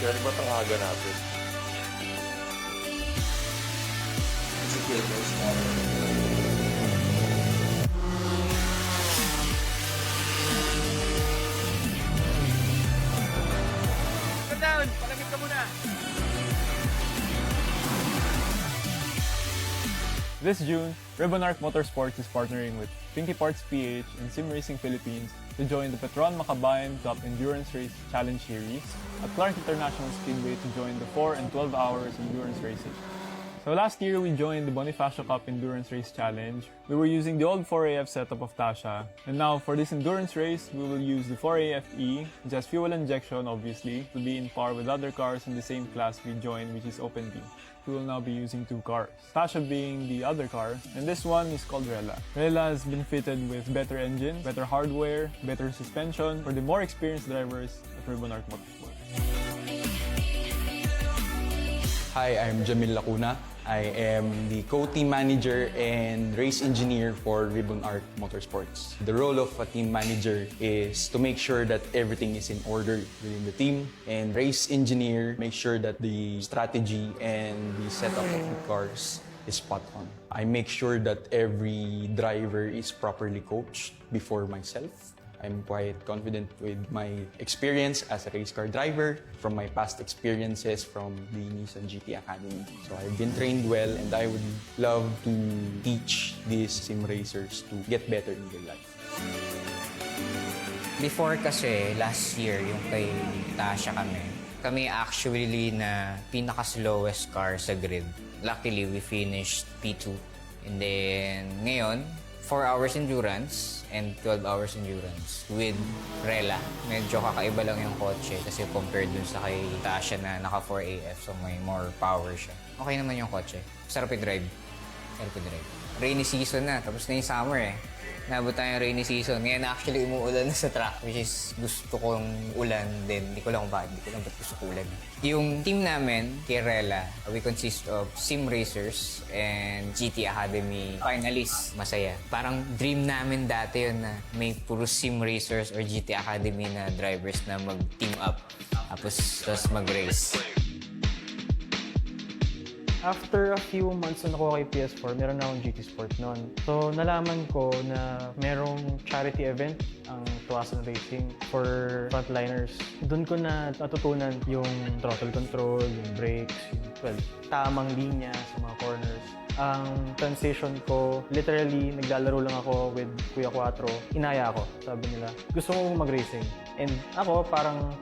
Kaya ba itong haga natin? It's a great race car. Down! Palamig ka muna! This June, RibbonArc Motorsports is partnering with Pinky Parts PH and SimRacing Philippines to join the Petron Makabayan Cup Endurance Race Challenge Series at Clark International Speedway to join the 4 and 12 hours endurance racing. So last year, we joined the Bonifacio Cup Endurance Race Challenge. We were using the old 4AF setup of Tasha. And now, for this endurance race, we will use the 4AFE, just fuel injection, obviously, to be in par with other cars in the same class we joined, which is Open B. We will now be using 2 cars, Tasha being the other car, and this one is called Rella. Rella has been fitted with better engine, better hardware, better suspension for the more experienced drivers at RibbonArc Motorsports. Hi, I'm Jamil Lacuna. I am the co-team manager and race engineer for RibbonArc Motorsports. The role of a team manager is to make sure that everything is in order within the team, and race engineer make sure that the strategy and the setup of the cars is spot on. I make sure that every driver is properly coached before myself. I'm quite confident with my experience as a race car driver from my past experiences from the Nissan GT Academy. So I've been trained well, and I would love to teach these sim racers to get better in their life. Before kasi, last year, yung kay Tasha kami actually na pinaka-slowest car sa grid. Luckily, we finished P2. And then, ngayon, 4 hours endurance and 12 hours endurance with Rella. Medyo kakaiba lang yung kotse kasi compared dun sa kay Tasha na naka 4AF, so may more power siya. Okay naman yung kotse. Sarap i-drive. Rainy season na, tapos na yung summer eh. Nabot tayo yung rainy season. Ngayon actually umuulan na sa track, which is gusto kong ulan din. Hindi ko lang ba't gusto ko ulan. Yung team namin, kay Rella, we consist of sim racers and GT Academy finalists. Masaya. Parang dream namin dati yun na may puro sim racers or GT Academy na drivers na mag-team up. Tapos mag-race. After a few months na nakuha kay PS4, meron na akong GT Sport noon. So, nalaman ko na merong charity event ang Tuwasan Racing for frontliners. Doon ko na natutunan yung throttle control, yung brakes, yung, tamang linya sa mga corners. Ang transition ko, literally, naglalaro lang ako with Kuya Quattro. Inaya ako, sabi nila. Gusto mo mag-racing. And ako, parang,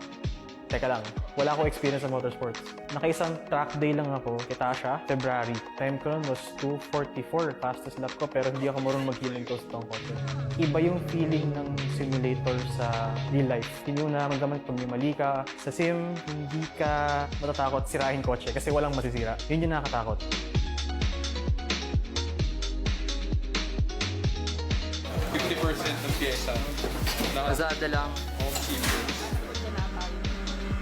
teka lang, wala akong experience sa motorsports. Nakaisang track day lang ako kay Tasha, February. Time ko nun was 2:44, fastest lap ko, pero hindi ako marunong mag-heel ng coast ng kotse. Iba yung feeling ng simulator sa real life. Hindi mo naman pag may mali ka. Sa sim, hindi ka matatakot sirahin kotse kasi walang masisira. Yun yung nakakatakot. ng pyesa. Pasada lang.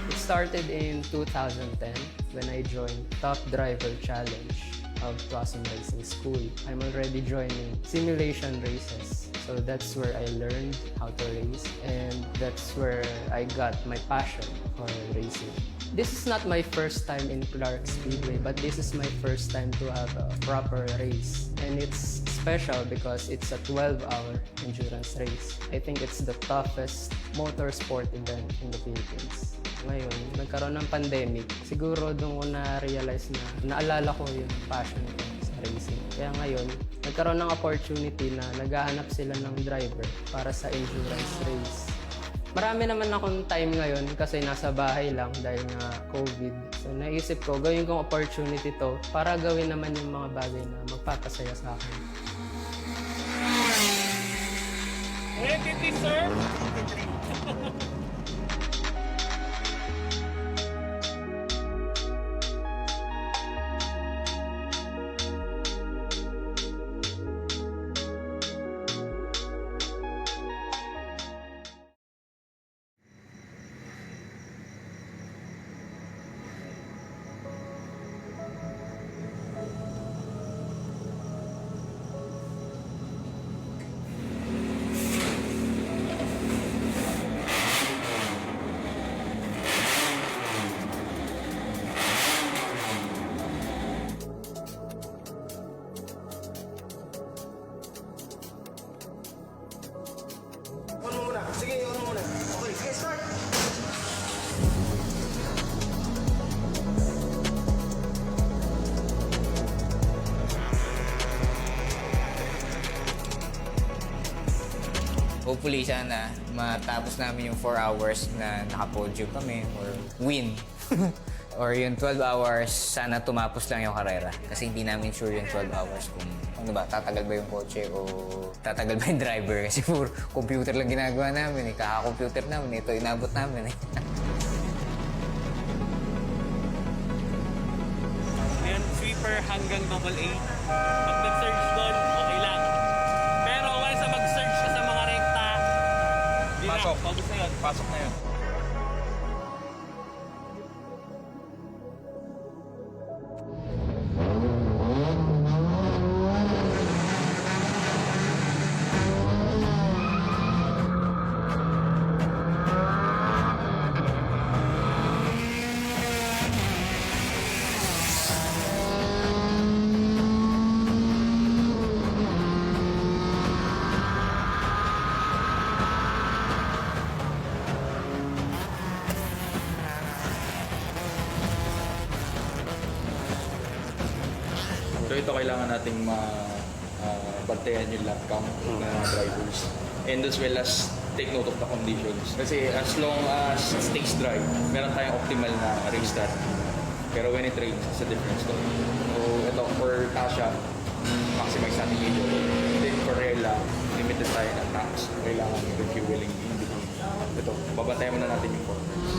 It started in 2010 when I joined Top Driver Challenge of Blossom Racing School. I'm already joining simulation races. So that's where I learned how to race, and that's where I got my passion for racing. This is not my first time in Clark Speedway, but this is my first time to have a proper race. And it's special because it's a 12-hour endurance race. I think it's the toughest motorsport event in the Philippines. Ngayon, nagkaroon ng pandemic, siguro doon ko na-realize na naalala ko yung passion ko sa racing. Kaya ngayon, nagkaroon ng opportunity na naghahanap sila ng driver para sa endurance race. Marami naman akong time ngayon kasi nasa bahay lang dahil nga COVID. So naisip ko, gawin kong opportunity to para gawin naman yung mga bagay na magpapasaya sa akin. Ready, sir? Hopefully, sana matapos namin yung 4 hours na naka-podium kami or win. Or yung 12 hours, sana tumapos lang yung karera. Kasi hindi namin sure yung 12 hours kung ano ba, tatagal ba yung kotse o tatagal ba yung driver. Kasi puro computer lang ginagawa namin. Kaka-computer namin. Ito inabot namin. Ayan, sweeper hanggang AA. Pag nag-search doon, okay lang. Pero once na mag-search ka sa mga rekta, di na, Pasok. focus na yun. Pasok na yun. So ito kailangan nating bantayan yung lap count ng mga drivers. And as well as take note of the conditions. Kasi as long as it stays dry, meron tayong optimal na race strategy. Pero when it rains, it's a different story. So ito, for Tasha, maximize natin yung ito. And then for Rela, limited tayo ng tanks. Kailangan yung refueling in between. Ito, babantayan muna natin yung corners.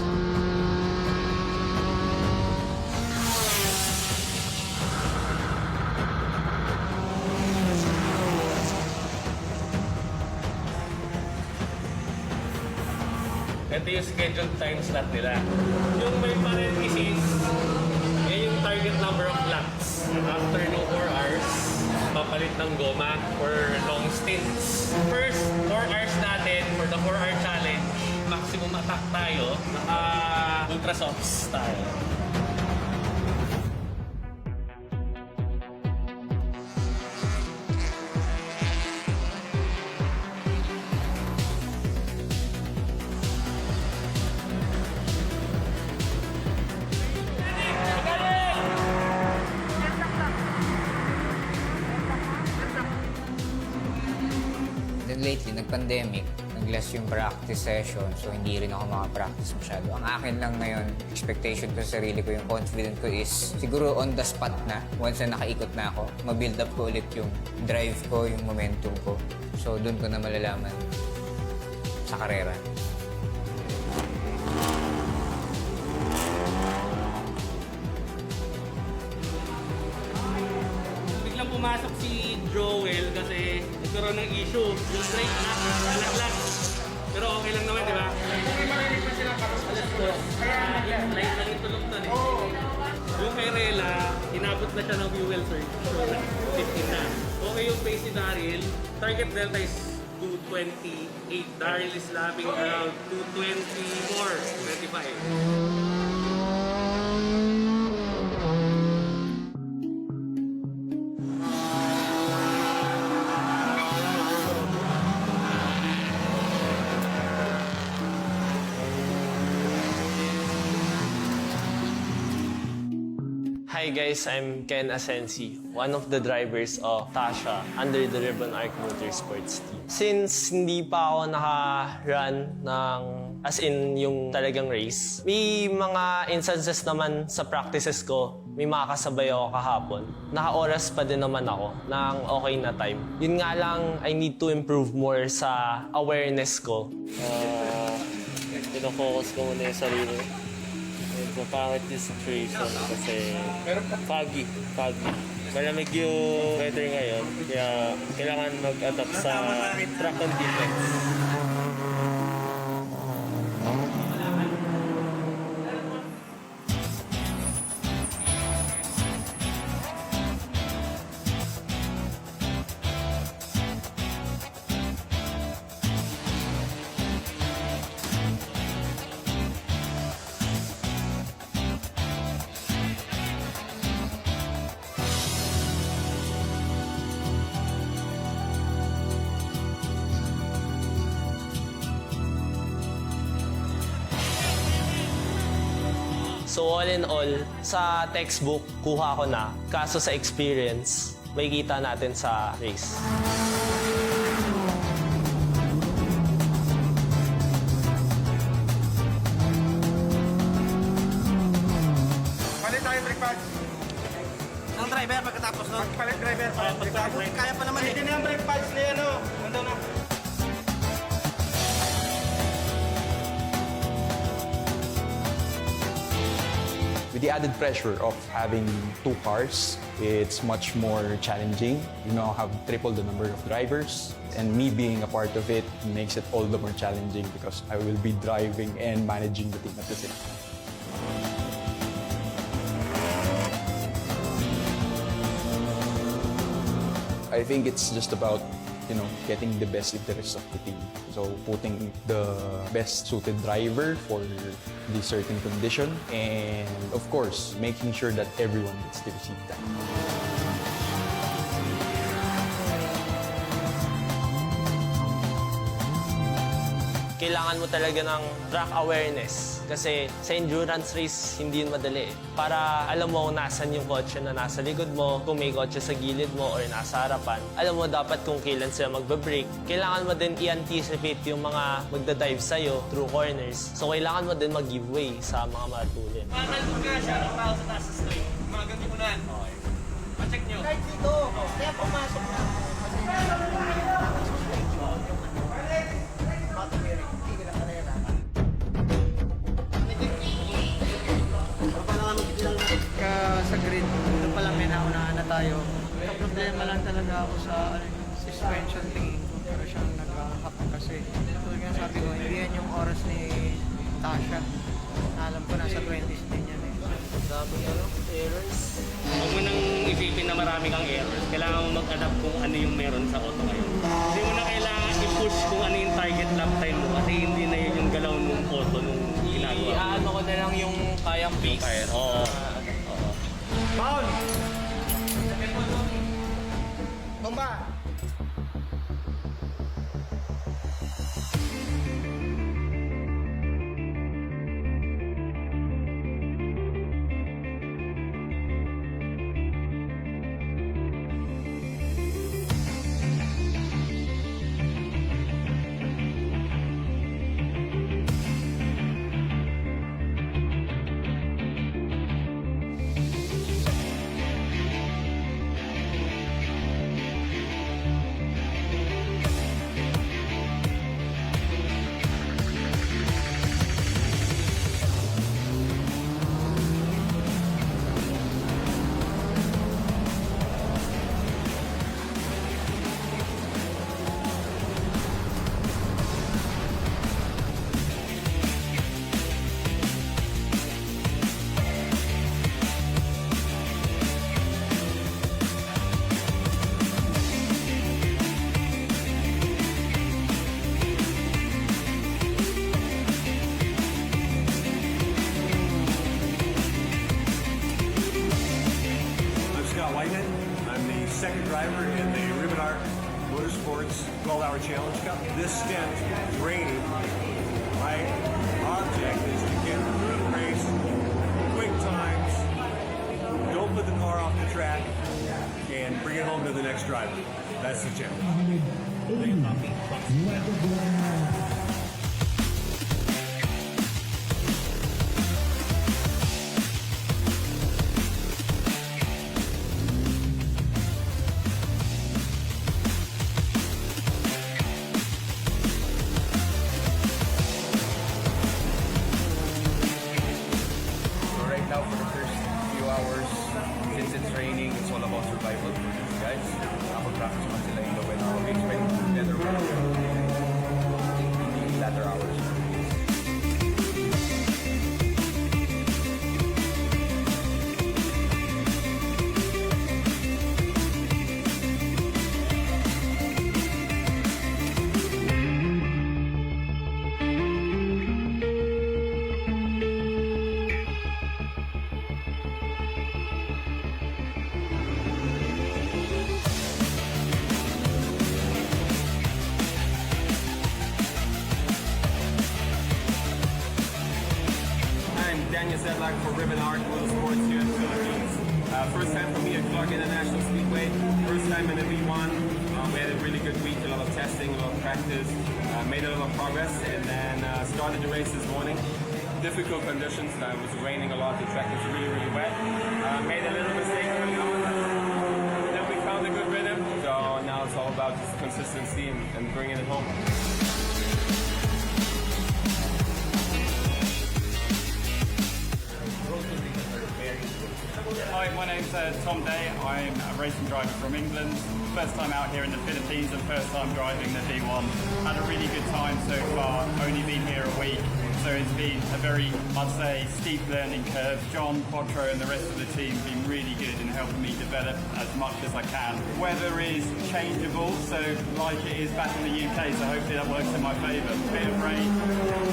Ito yung scheduled time slot nila. Yung may parenthesis, yan yung target number of laps. After no 4 hours, papalit ng goma for long stints. First 4 hours natin for the 4-hour challenge, maximum attack tayo, naka-ultra softs tayo. Then lately, nag-pandemic, nag-less yung practice session, so hindi rin ako makapractice masyado. Ang akin lang ngayon, expectation ko sa sarili ko, yung confident ko is siguro on the spot na, once na nakaikot na ako, ma-build up ko ulit yung drive ko, yung momentum ko. So doon ko na malalaman sa karera. Biglang pumasok si Joel kasi nagkaroon ng issue. Yung straight na, alak-lak. Pero okay lang naman, di ba? Hindi marinig pa sila kapag alas 2. Kaya light lang yung tulog na eh. Yung kay Rela, inabot na siya ng fuel surge. So, 15 na. Okay yung pace ni Daryl. Target delta is 228. Daryl is lapping around 224, 25. Hi guys, I'm Ken Asensi, one of the drivers of Tasha under the RibbonArc Motorsports team. Since hindi pa ako naka-run ng as in yung talagang race, may mga instances naman sa practices ko, may makakasabay ako kahapon. Naka-oras pa din naman ako ng okay na time. Yun nga lang, I need to improve more sa awareness ko. Pinofocus ko muna yung sarili. So, pangit yung situation kasi foggy. Malamig yung weather ngayon, kaya kailangan mag-adapt sa track conditions. So all in all, sa textbook, kuha ko na. Kaso sa experience, may kita natin sa race. Palit tayo brake pads. Ang driver pagkatapos no? Palit driver. Kaya pa naman. Hindi na yung brake pads na yan o. Nandun na. With the added pressure of having two cars, it's much more challenging. You now have triple the number of drivers, and me being a part of it makes it all the more challenging because I will be driving and managing the team at the same time. I think it's just about, getting the best interest of the team. So putting the best suited driver for the certain condition, and of course, making sure that everyone gets to receive that. Kailangan mo talaga ng track awareness. Kasi sa endurance race, hindi yun madali. Para alam mo kung nasan yung kotse na nasa likod mo, kung may kotse sa gilid mo or nasa harapan. Alam mo dapat kung kailan sila magbabrake. Kailangan mo din i-anticipate yung mga magdadive sa'yo through corners. So kailangan mo din mag-give way sa mga matulin. Nandun ka siya ng tao sa taas sa straight. Mga ganito unan. Okay. Pa-check nyo. Kahit dito, kaya pumasok na. Sa grid, doon pa lang may naunahan na tayo. Problema lang talaga ako sa suspension tingin ko. Pero siyang nag-hap kasi. Tulad nga sabi ko, hindi yan yung oras ni Tasha. Alam ko nasa 20s din yan eh. Dami errors. Huwag mo nang isipin na marami kang errors. Kailangan mo mag-adapt kung ano yung meron sa auto ngayon. Hindi mo na kailangan i-push kung ano yung target lap time mo kasi hindi na yun yung galaw ng auto nung ginagawa. Iaano ko na lang yung kayang pace. Oo. Paul! Bomba! second driver in the RibbonArc Motorsports 12-Hour Challenge Cup. This stint is raining. My object is to get through the race, quick times, don't put the car off the track, and bring it home to the next driver. That's the challenge. Now for the first few hours, since it's raining, it's all about survival for these guys. Nakapag-practice man sila in the way now. We expect better work in the latter hours. For RibbonArc Motorsports here in the Philippines. First time for me at Clark International Speedway. First time in the V1. We had a really good week, a lot of testing, a lot of practice. Made a lot of progress and then started the race this morning. Difficult conditions. It was raining a lot. The track was really, really wet. consistency and bringing it home. Hi, my name's Tom Day. I'm a racing driver from England. First time out here in the Philippines and first time driving the V1. Had a really good time so far, only been here a week. So it's been a very, I'd say, steep learning curve. John, Quattro and the rest of the team have been really good in helping me develop as much as I can. Weather is changeable, so like it is back in the UK, so hopefully that works in my favour. Bit of rain,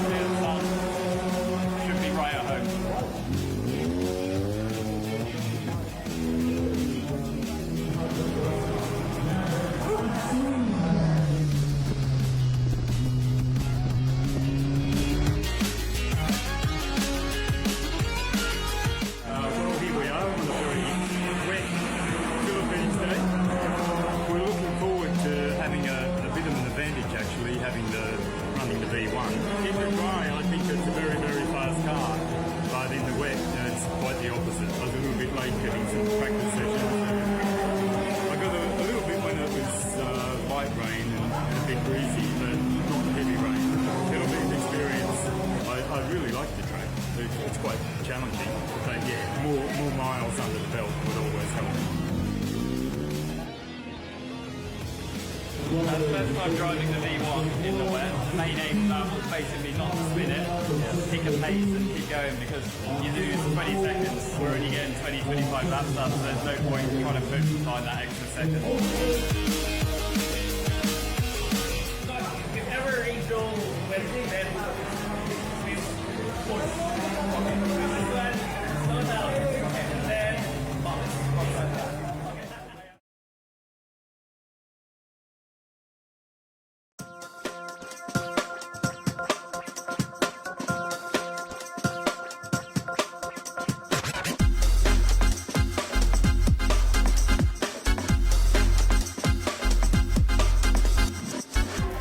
bit of sun, should be right at home. Running the V1. In the dry, I think it's a very, very fast car, but in the wet, it's quite the opposite. I was a little bit late getting some practice sessions. I got a little bit when it was light rain and a bit breezy, but not heavy rain. It'll be an experience. I really like the track. It's quite challenging, but yeah, more miles under the belt would always help. First time driving the V1 in the wet, main aim of that was basically not to spin it, pick a pace and keep going because you lose 20 seconds, we're only getting 20-25 laps up, so there's no point trying to push and find that extra second. If ever Angel went then we push. Slow down. And then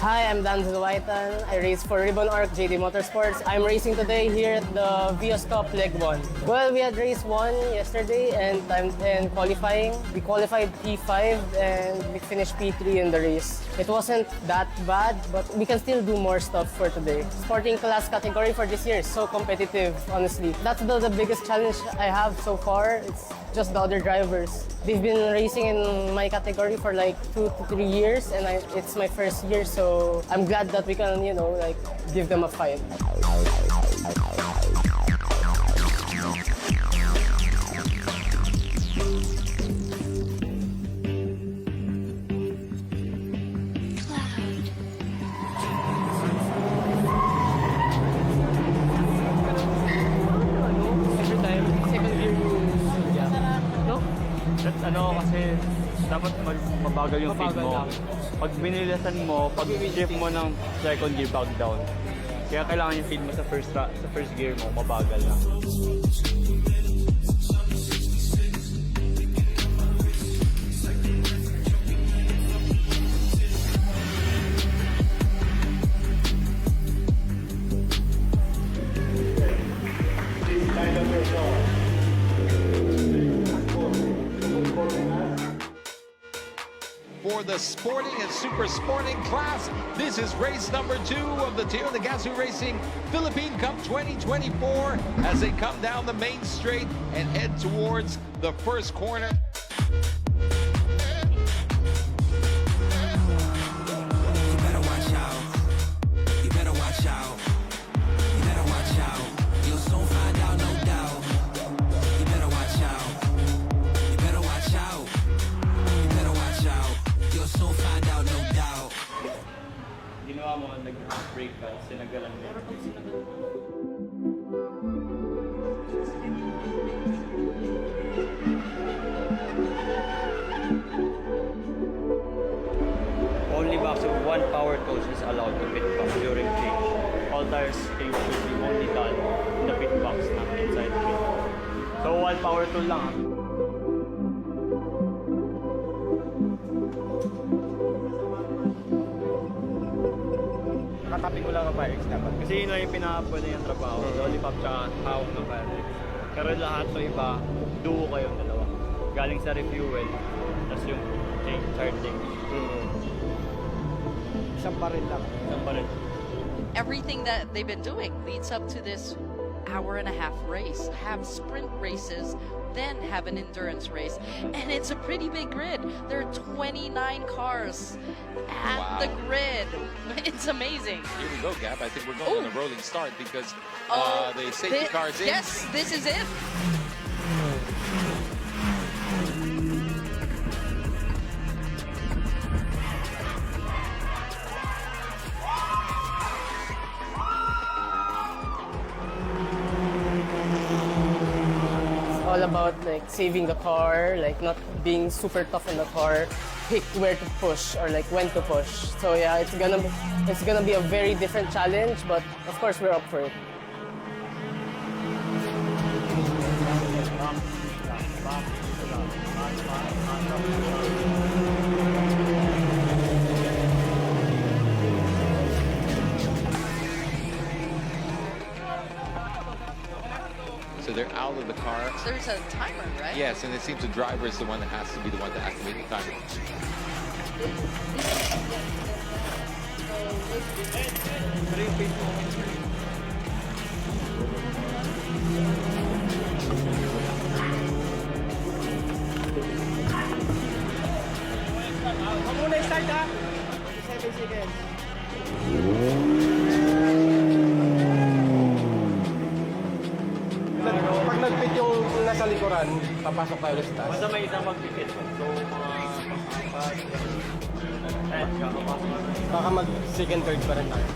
Hi, I'm Danzel Waitan. I race for RibbonArc JD Motorsports. I'm racing today here at the Vios Cup Leg 1. Well, we had race 1 yesterday and qualifying. We qualified P5 and we finished P3 in the race. It wasn't that bad, but we can still do more stuff for today. Sporting class category for this year is so competitive, honestly. That's the biggest challenge I have so far. It's just the other drivers. They've been racing in my category for like 2 to 3 years and it's my first year, so I'm glad that we can, give them a fight. Every time, second gear, no? That's kasi dapat mabagal yung feed mo. Pag binilisan mo, pag shift mo ng second gear, back down. Kaya kailangan yung feed mo sa first gear mo, mabagal lang. For the sporting and super sporting class, this is race number 2 of the Teo Nagasu Racing Philippine Cup 2024 as they come down the main straight and head towards the first corner. You better watch out. You better watch out. You better watch out. You'll soon find out, no doubt. You better watch out. You better watch out. You better watch out. You'll soon find out, no doubt. Ginawa mo, nag-break ka, sinagalan mo. Only maximum 1 power toast is allowed to pit box during change. All tires change should be only done in the pit box, not inside the pit. So 1 power tool lang. Nakataping ko lang ang fire dapat. Kasi yun lang yung pinaka-pwede yung trabaho. Lollipop tsaka hawak ng fire. Pero lahat ng iba, duo kayong dalawa. Galing sa refuel, tapos yung change, charging. Isang baril lang. Isang baril. Everything that they've been doing leads up to this hour-and-a-half race. Have sprint races, then have an endurance race. And it's a pretty big grid. There are 29 cars at the grid. It's amazing. Here we go, Gab. I think we're going on a rolling start because the safety car's in. Yes, this is it. All about like saving the car, like not being super tough in the car, pick where to push or like when to push. So yeah, it's gonna be a very different challenge, but of course we're up for it. So they're out of the car. There's a timer, right? Yes, and it seems the driver is the one that has to be the one to activate the timer. Huwag muna i-start ha. 7 seconds. Pag nag-pit yung nasa likuran, papasok tayo ulit sa taas. Basta may isang mag-pit. So, baka mag-second, third pa rin tayo.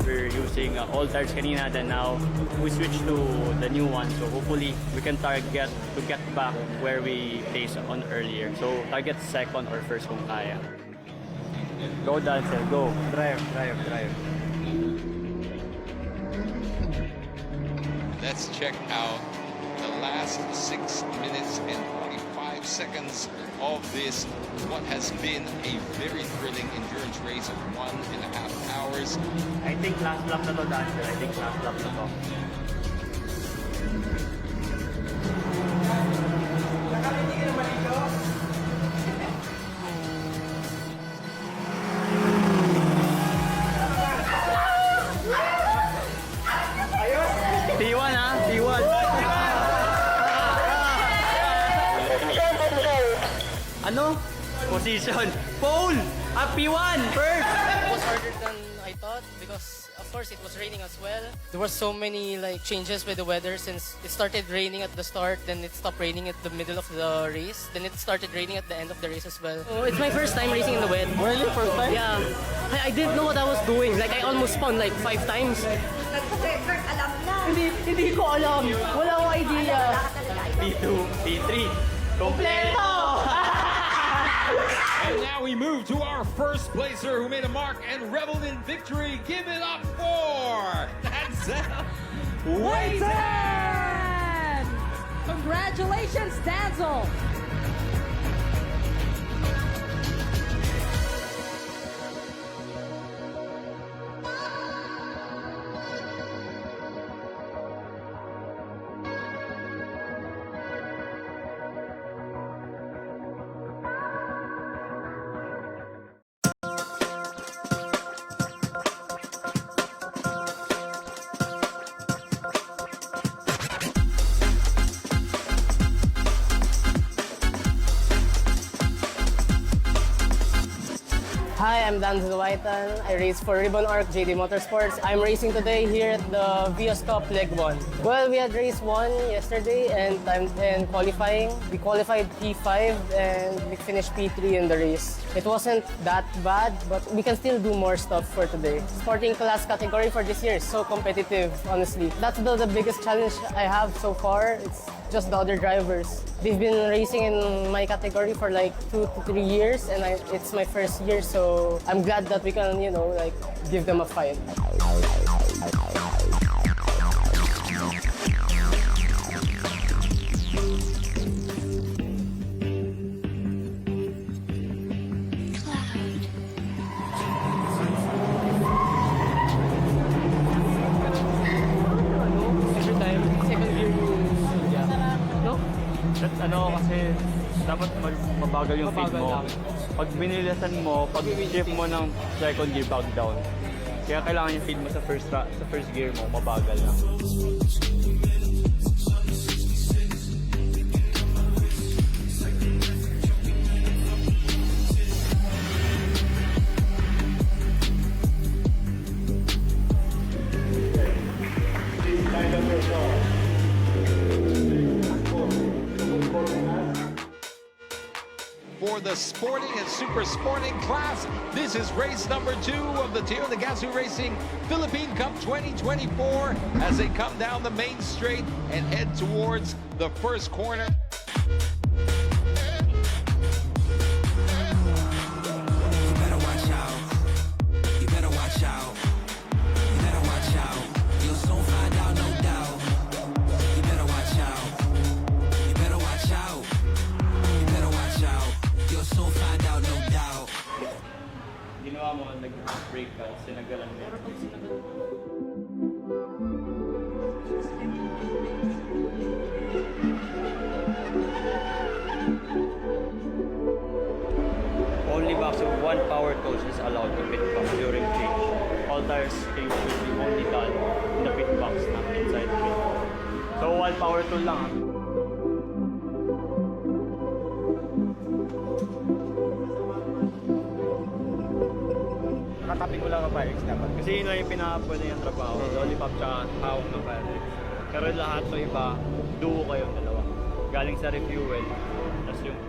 We're using old tires kanina, then now we switched to the new one. So hopefully we can target to get back where we placed on earlier. So target second or first kung kaya. Go Dancer, go. Drive, drive, drive. Let's check out the last 6 minutes and 45 seconds of this, what has been a very thrilling endurance race of 1.5 hours. I think last lap na to, Dancer. I think last lap na to. P1 ha? P1. Ano? Position. Pole! P1! First! It was harder than I thought because of course it was raining as well. There were so many like changes with the weather since it started raining at the start, then it stopped raining at the middle of the race, then it started raining at the end of the race as well. Oh, it's my first time racing in the wet. Really? First time? Yeah. I didn't know what I was doing. Like I almost spun like 5 times. Alam na. Hindi ko alam. Wala akong idea. P2, P3. Kompleto! And now we move to our first placer who made a mark and reveled in victory. Give it up for Denzel Waitan! Congratulations, Denzel! Hi, I'm Denzel Waitan. I race for RibbonArc JD Motorsports. I'm racing today here at the Vios Cup Leg 1. Well, we had race 1 yesterday and qualifying. We qualified P5 and we finished P3 in the race. It wasn't that bad, but we can still do more stuff for today. Sporting class category for this year is so competitive, honestly. That's the biggest challenge I have so far. It's just the other drivers. They've been racing in my category for like 2 to 3 years and it's my first year, so I'm glad that we can, you know, like give them a fight. Every time dapat mabagal yung feed mo. Pag binilisan mo, pag shift mo ng second gear, back down. Kaya kailangan yung feed mo sa first gear mo, mabagal lang. For the sporting and super sporting class, this is race number 2 of the Tio Nagasu Racing Philippine Cup 2024 as they come down the main straight and head towards the first corner. You better watch out. You better watch out. You better watch out. You'll soon find out, no doubt. You better watch out. You better watch out. You better watch out. You'll soon find out, no doubt. Ginawa mo, nag-break ka, sinagalan mo. Only maximum 1 power tool is allowed to pit box during change. All tires change should be only done in the pit box, not inside the pit. So 1 power tool lang. Nakatabi ko lang ang fire exit dapat. Kasi yun lang yung pinaka-pwede yung trabaho. Lollipop tsaka hawak ng fire exit. Pero lahat to iba, duo kayong dalawa. Galing sa refuel, tapos yung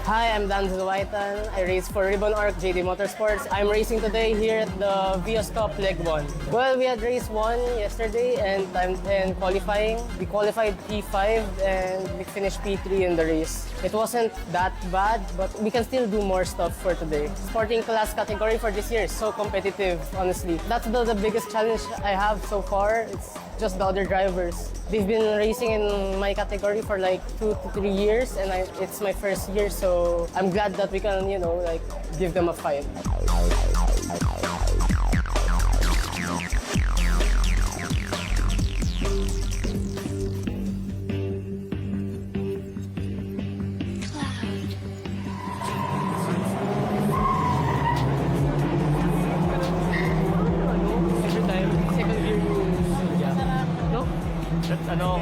Hi, I'm Danzel Waitan. I race for RibbonArc JD Motorsports. I'm racing today here at the Vios Cup Leg 1. Well, we had race 1 yesterday and qualifying. We qualified P5 and we finished P3 in the race. It wasn't that bad, but we can still do more stuff for today. Sporting class category for this year is so competitive, honestly. That's the biggest challenge I have so far. It's just the other drivers. They've been racing in my category for like 2 to 3 years and it's my first year, so I'm glad that we can, give them a fight.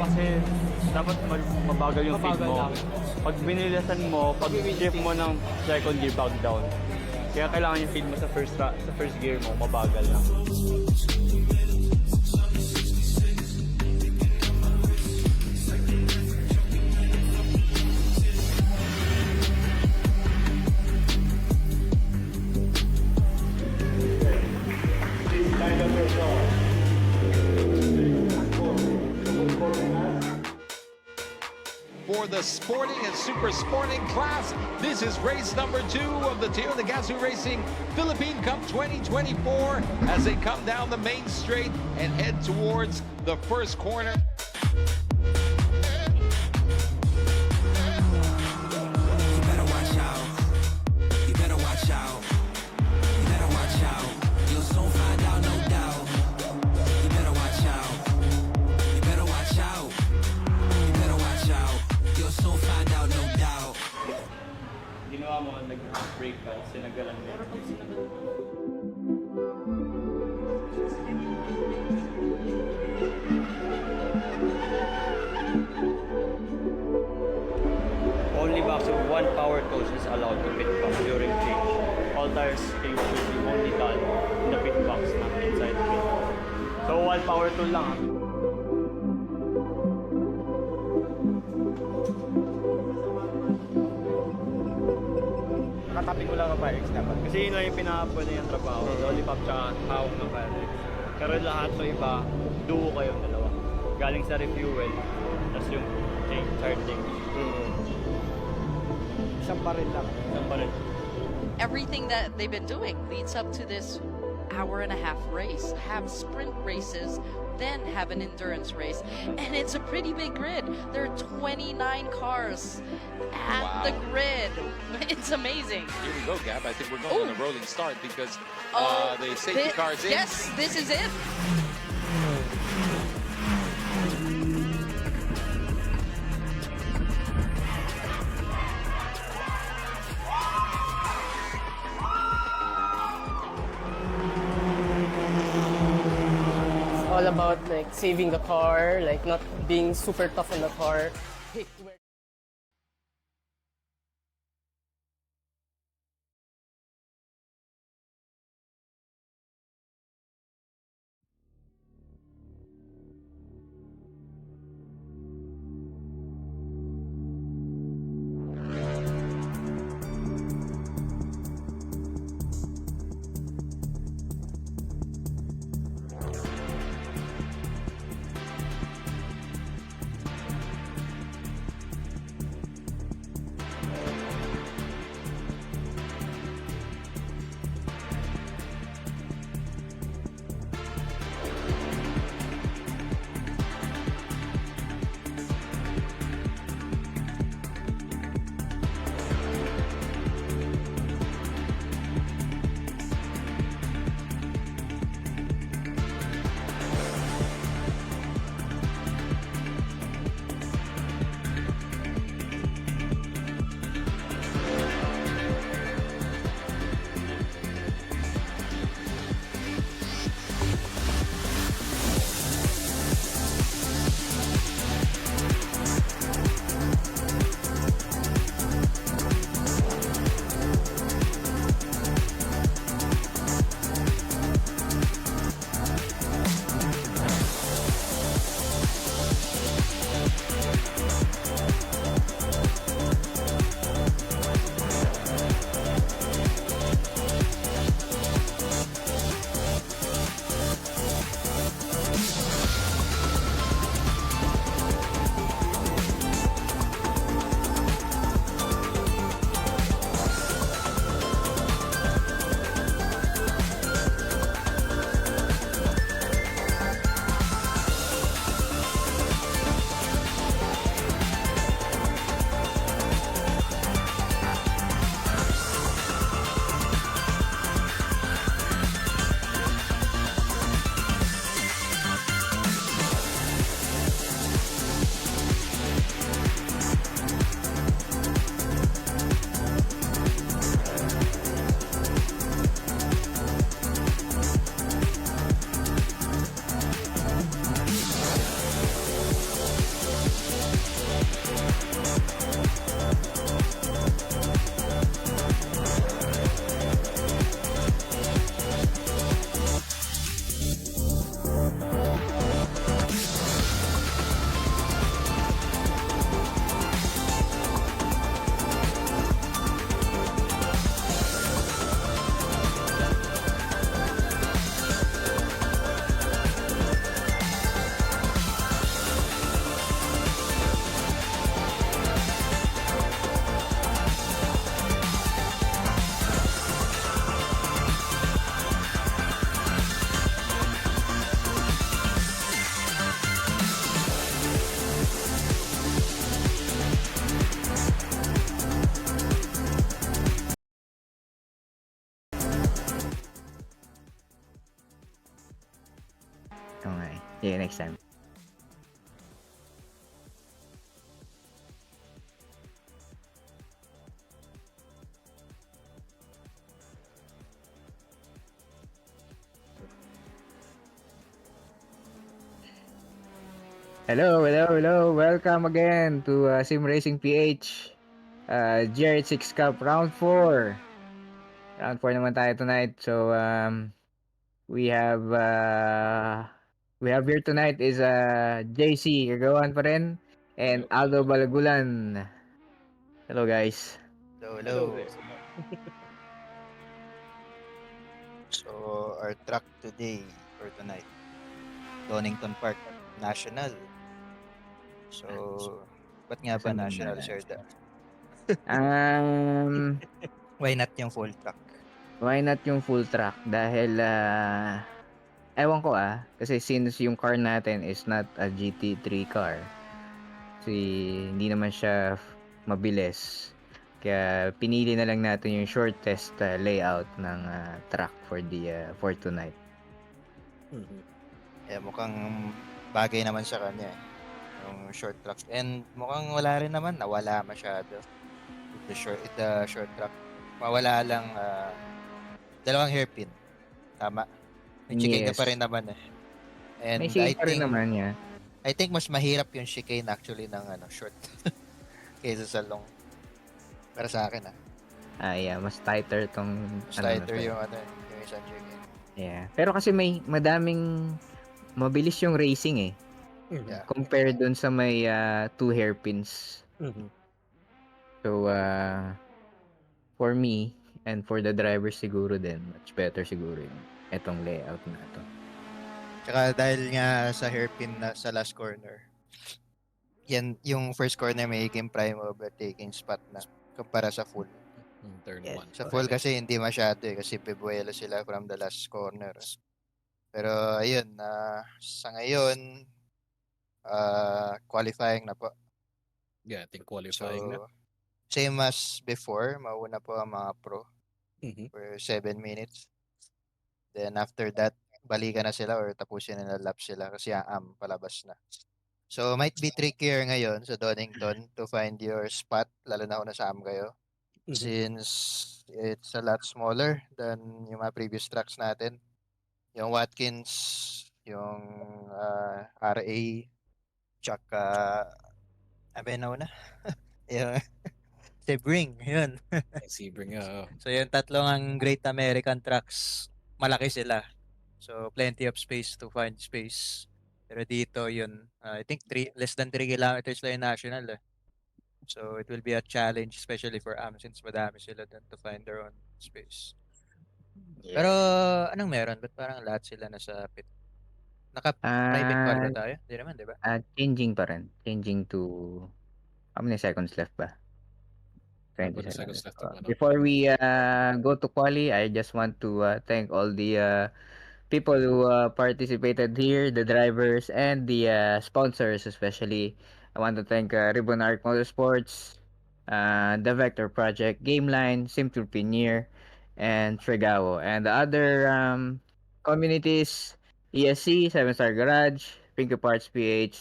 Kasi dapat mabagal yung feed mo. Pag binilisan mo, pag shift mo ng second gear, back down. Kaya kailangan yung feed mo sa first gear mo, mabagal lang. For the sporting and super sporting class, this is race number 2 of the Teo Nagasu Racing Philippine Cup 2024 as they come down the main straight and head towards the first corner. Ginawa mo, nag-break ka, sinagalan mo. Only max of 1 power toast is allowed to pit box during change. All tires change should be only done in the pit box, not inside the pit. So 1 power tool lang. Nakatapin ko lang ang Pyrex dapat. Kasi yun lang yung pinaka-pwede yung trabaho. Lollipop tsaka hawak ng Pyrex. Pero lahat ng iba, duo kayong dalawa. Galing sa refuel, tapos yung charging. Isang baril lang. Isang baril. Everything that they've been doing leads up to this hour-and-a-half race. Have sprint races, then have an endurance race. And it's a pretty big grid. There are 29 cars at the grid. It's amazing. Here we go, Gab. I think we're going on a rolling start because the safety car's in. Yes, this is it. All about saving the car, not being super tough on the car. Okay. See you next time. Hello. Welcome again to SimRacingPH. GR86 Cup Round 4. Round 4 naman tayo tonight. So, we have here tonight is JC Kagawan pa rin and Aldo Balagulan. Hello guys. Hello. So, our track today or tonight, Donington Park National. So, ba't nga ba Saan National, banda? Sir Da? Why not yung full track? Why not yung full track? Dahil ewan ko kasi since yung car natin is not a GT3 car. Kasi hindi naman siya mabilis. Kaya pinili na lang natin yung shortest layout ng track for tonight. Mukhang bagay naman sa kanya yung short track. And mukhang wala rin naman, nawala masyado. The short track. Mawala lang dalawang hairpin. Tama. May chicane ka pa rin naman And May chicane pa rin naman niya. I think mas mahirap yung chicane actually ng short kaysa sa long. Para sa akin Yeah, mas tighter tong mas tighter yung isang chicane. Yeah. Pero kasi may madaming mabilis yung racing Yeah. compared dun sa may 2 hairpins. So for me and for the driver siguro din, much better siguro yung etong layout na to. Tsaka dahil nga sa hairpin na sa last corner, yan yung first corner may game prime overtaking spot na kumpara sa full. Turn 1. Sa full kasi hindi masyado kasi pibuelo sila from the last corner. Pero ayun, sa ngayon, qualifying na po. Yeah, I think qualifying na. Same as before, mauna po ang mga pro for 7 minutes. Then after that, balikan na sila or tapusin na lap sila kasi palabas na. So might be trickier ngayon sa Donington to find your spot, lalo na kung nasa kayo. Since it's a lot smaller than yung mga previous tracks natin. Yung Watkins, yung RA, tsaka na yung Sebring, yun. Sebring, So yung tatlong ang Great American trucks, malaki sila. So plenty of space to find space. Pero dito yun, I think less than 3 kilometers lang yung national. So it will be a challenge especially for since madami sila dun to find their own space. Yeah. Pero anong meron? Ba't parang lahat sila nasa pit? Naka-private car ba tayo? Hindi naman, di ba? Changing pa rin. Changing to how many seconds left ba? 20 seconds. Before we go to quali, I just want to thank all the people who participated here, the drivers and the sponsors especially. I want to thank RibbonArc Motorsports, the Vector Project, Gameline, Simple Pioneer, and Trigao. And the other communities, ESC, 7 Star Garage, Pinky Parts PH,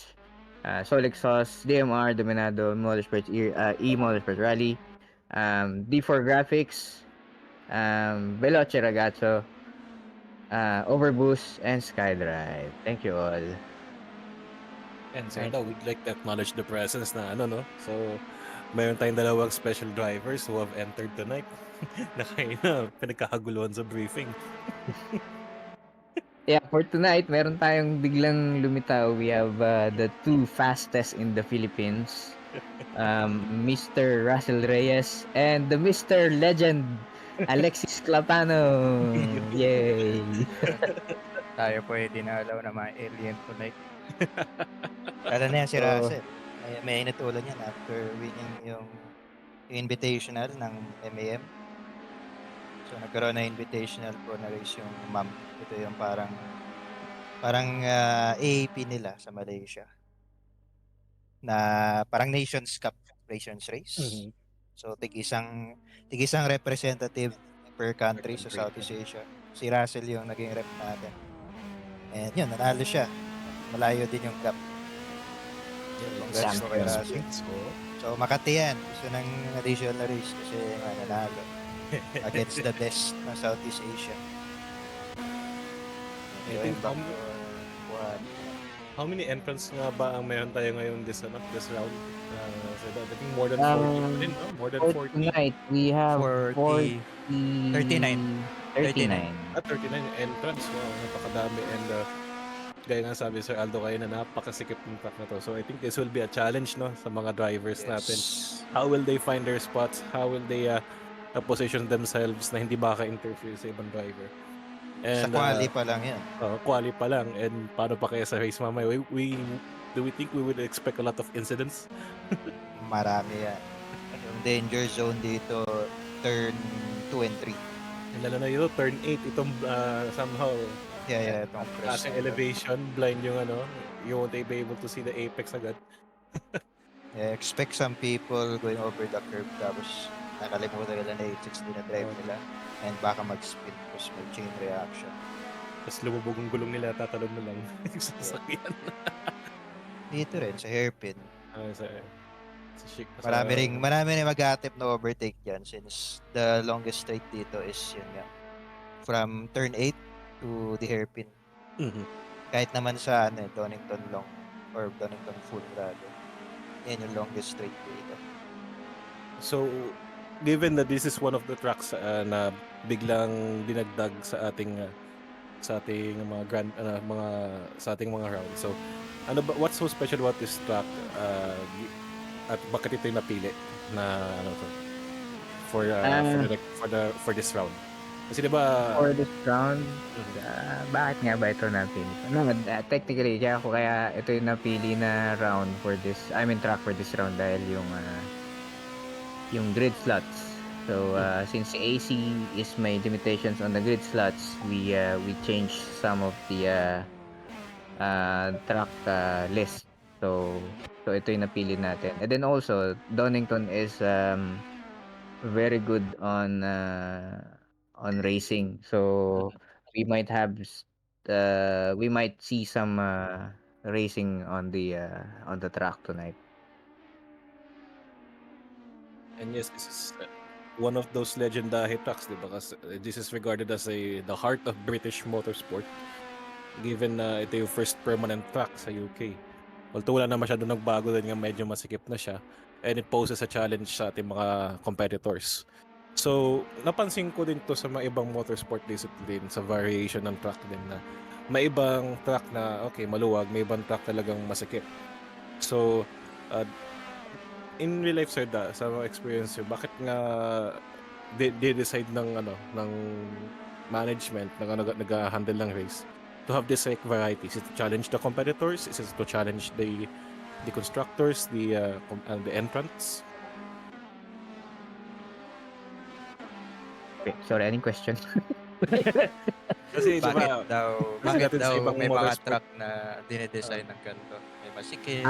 Solix Sauce, DMR, Dominado, Motorsports, Motorsports Rally, D4 Graphics, Veloce Ragazzo, Overboost, and SkyDrive. Thank you all. And so we'd like to acknowledge the presence na So Meron tayong dalawang special drivers who have entered tonight. Na kayo na, pinagkakaguluhan sa briefing. Yeah, for tonight, meron tayong biglang lumitaw. We have the two fastest in the Philippines. Mr. Russell Reyes and the Mr. Legend, Alexis Clapano. Yay! Tayo po ay dinalaw na mga alien tonight. Lalo na yan si So, Russell. May init ulo niyan after winning yung invitational ng MAM. So nagkaroon na invitational po na race yung MAM. Ito yung parang AAP nila sa Malaysia. Na parang Nations Cup Nations Race. So tig-isang representative per country sa Southeast Asia. Si Russell yung naging rep natin. And yun, nanalo siya. Malayo din yung gap. Congrats po kay Russell. So Makati yan. Gusto ng additional race kasi nanalo. Against the best ng Southeast Asia. I think how many entrants nga ba ang meron tayo ngayon this round? So I think more than 40 din, no? More than 40. Tonight, we have 39. 39 39 entrants. Wow, napakadami. And gaya nga sabi Sir Aldo kayo na napakasikip ng track na to. So I think this will be a challenge, no, sa mga drivers natin. How will they find their spots? How will they position themselves na hindi baka-interfere sa ibang driver? And, sa quali pa lang yan. Quali pa lang. And paano pa kaya sa race mamaya? Do we think we would expect a lot of incidents? Marami yan. Yung danger zone dito, turn 2 and 3. And lalo na yun, turn 8, itong somehow, itong kasing elevation, blind yung you won't be able to see the apex agad. Expect some people going over the curve tapos nakalimutan nila na 860 na drive nila and baka mag-spin tapos may chain reaction. Tapos lumubog ang gulong nila, tatalon na lang yung sasakyan. Dito rin, sa hairpin. Marami ring mag-attempt na overtake dyan since the longest straight dito is yun nga. From turn 8 to the hairpin. Kahit naman sa Donington Long or Donington Full rather. Yan yung longest straight dito. So, given that this is one of the tracks na biglang dinagdag sa ating mga rounds. So, what's so special about this track? At bakit ito yung napili na for this round? Kasi diba for this round, bakit nga ba ito napili? Technically, kaya ito yung napili na round for this, track for this round dahil yung grid slots. So since AC is may limitations on the grid slots, we changed some of the track list. So ito yung napili natin. And then also, Donington is very good on racing. So we might see some racing on the track tonight. And yes, this is one of those legendary tracks, diba? Because this is regarded as the heart of British motorsport. Given na ito yung first permanent track sa UK. Although wala na masyado nagbago din nga, medyo masikip na siya. And it poses a challenge sa ating mga competitors. So, napansin ko din to sa mga ibang motorsport discipline, sa variation ng track din na may ibang track na, okay, maluwag, may ibang track talagang masikip. So, in real life, sir, sa mga experience nyo, bakit nga decide ng management na nag-handle ng race to have this like varieties? Is it to challenge the competitors? Is it to challenge the constructors, the entrants? Okay, sorry, anong question? Kasi bakit daw may mga motorsport track na dinedesign ng ganito? May masikip,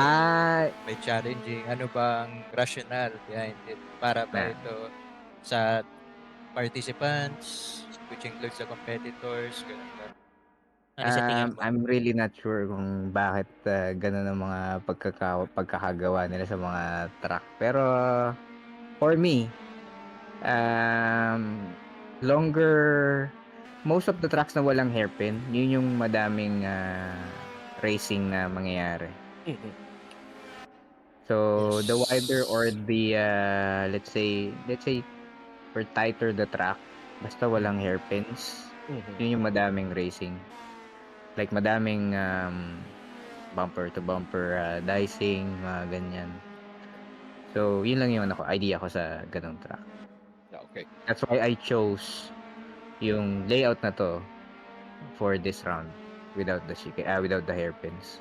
may challenging. Ano bang rationale behind it? Para ba ito sa participants, which includes the competitors, ganun ba? Ano sa tingin mo? I'm really not sure kung bakit ganun ang mga pagkakagawa nila sa mga track. Pero for me, most of the tracks na walang hairpin, yun yung madaming racing na mangyayari. So the wider or the let's say or tighter the track, basta walang hairpins, yun yung madaming racing. Like madaming bumper to bumper dicing, mga ganyan. So yun lang yung idea ko sa ganung track. Okay. That's why I chose yung layout na to for this round without the hairpins.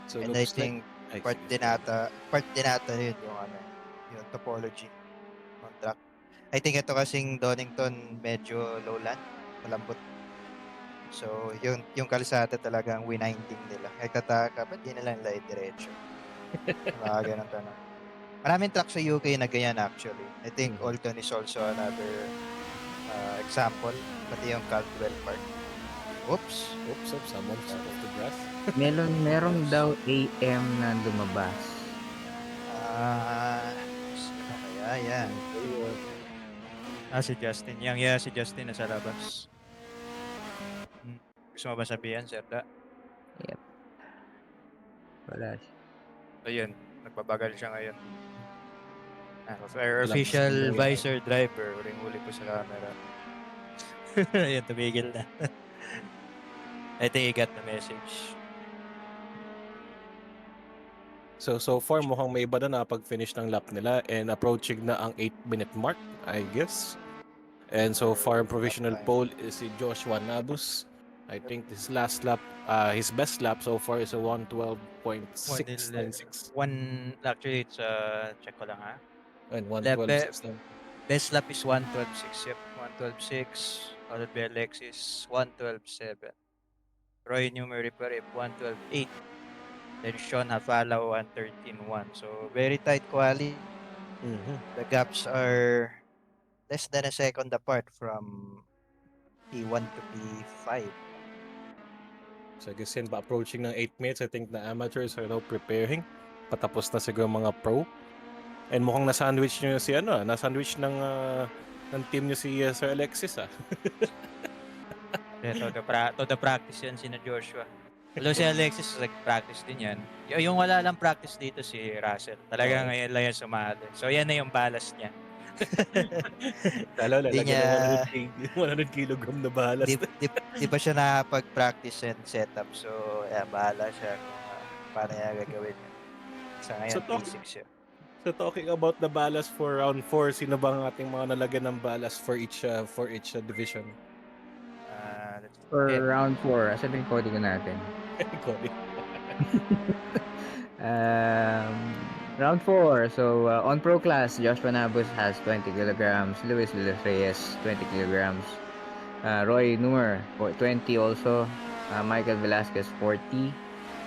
So And I think part din ata yun yung topology ng track. I think ito kasing Donington medyo lowland, malambot. So yung kalsada talagang wininding nila. Nagtataka, ba't di nilang lay diretso? Mga ganun tanong. Maraming track sa UK na ganyan actually. I think Alton is also another example. Pati yung Caldwell Park. Oops, someone's off the grass. Meron daw AM na lumabas. Ano kaya yan? Si Justin. Si Justin nasa labas. Gusto mo ba sabihan, Sir Da? Yep. Wala. Ayun, nagbabagal siya ngayon. Our official visor driver, huling-huli po sa camera. Ayun, tumigil na. I think he got the message. So far, mukhang may iba na pag-finish ng lap nila and approaching na ang 8-minute mark, I guess. And so far, provisional pole is si Joshua Nabus. I think his last lap, his best lap so far is a 1:12.696. Actually, it's check ko lang ha. And 1:12.6. Best lap is 1:12.6. Yep, 1:12.6. Followed by Alexis, 1:12.7. Roy Numeri Perip, 1:12.8. Then Sean Hafala, 1:13.1. So, very tight quality. The gaps are less than a second apart from P1 to P5. So I guess yun ba, approaching ng 8 minutes, I think the amateurs are now preparing. Patapos na siguro mga pro. And mukhang na-sandwich nyo si na-sandwich ng team nyo si Sir Alexis Todo practice yan sina Joshua. Although si Alexis nag-practice din yan. Yung wala lang practice dito si Russell. Talagang ngayon lang yan sumali. So yan na yung ballast niya. Lalo, lalagyan ng 100 kilogram na balas. Di pa siya nakapag-practice and setup. So, bahala siya kung paano niya gagawin yun. Sa ngayon, P6 siya. So talking about the ballast for round 4, sino bang ating mga nalagyan ng ballast for each division? For round 4, sabihin coding ko natin. Coding. Round 4. So on pro class, Joshua Nabus has 20 kilograms, Luis Reyes 20 kilograms, Roy Numer 20 also, Michael Velasquez 40,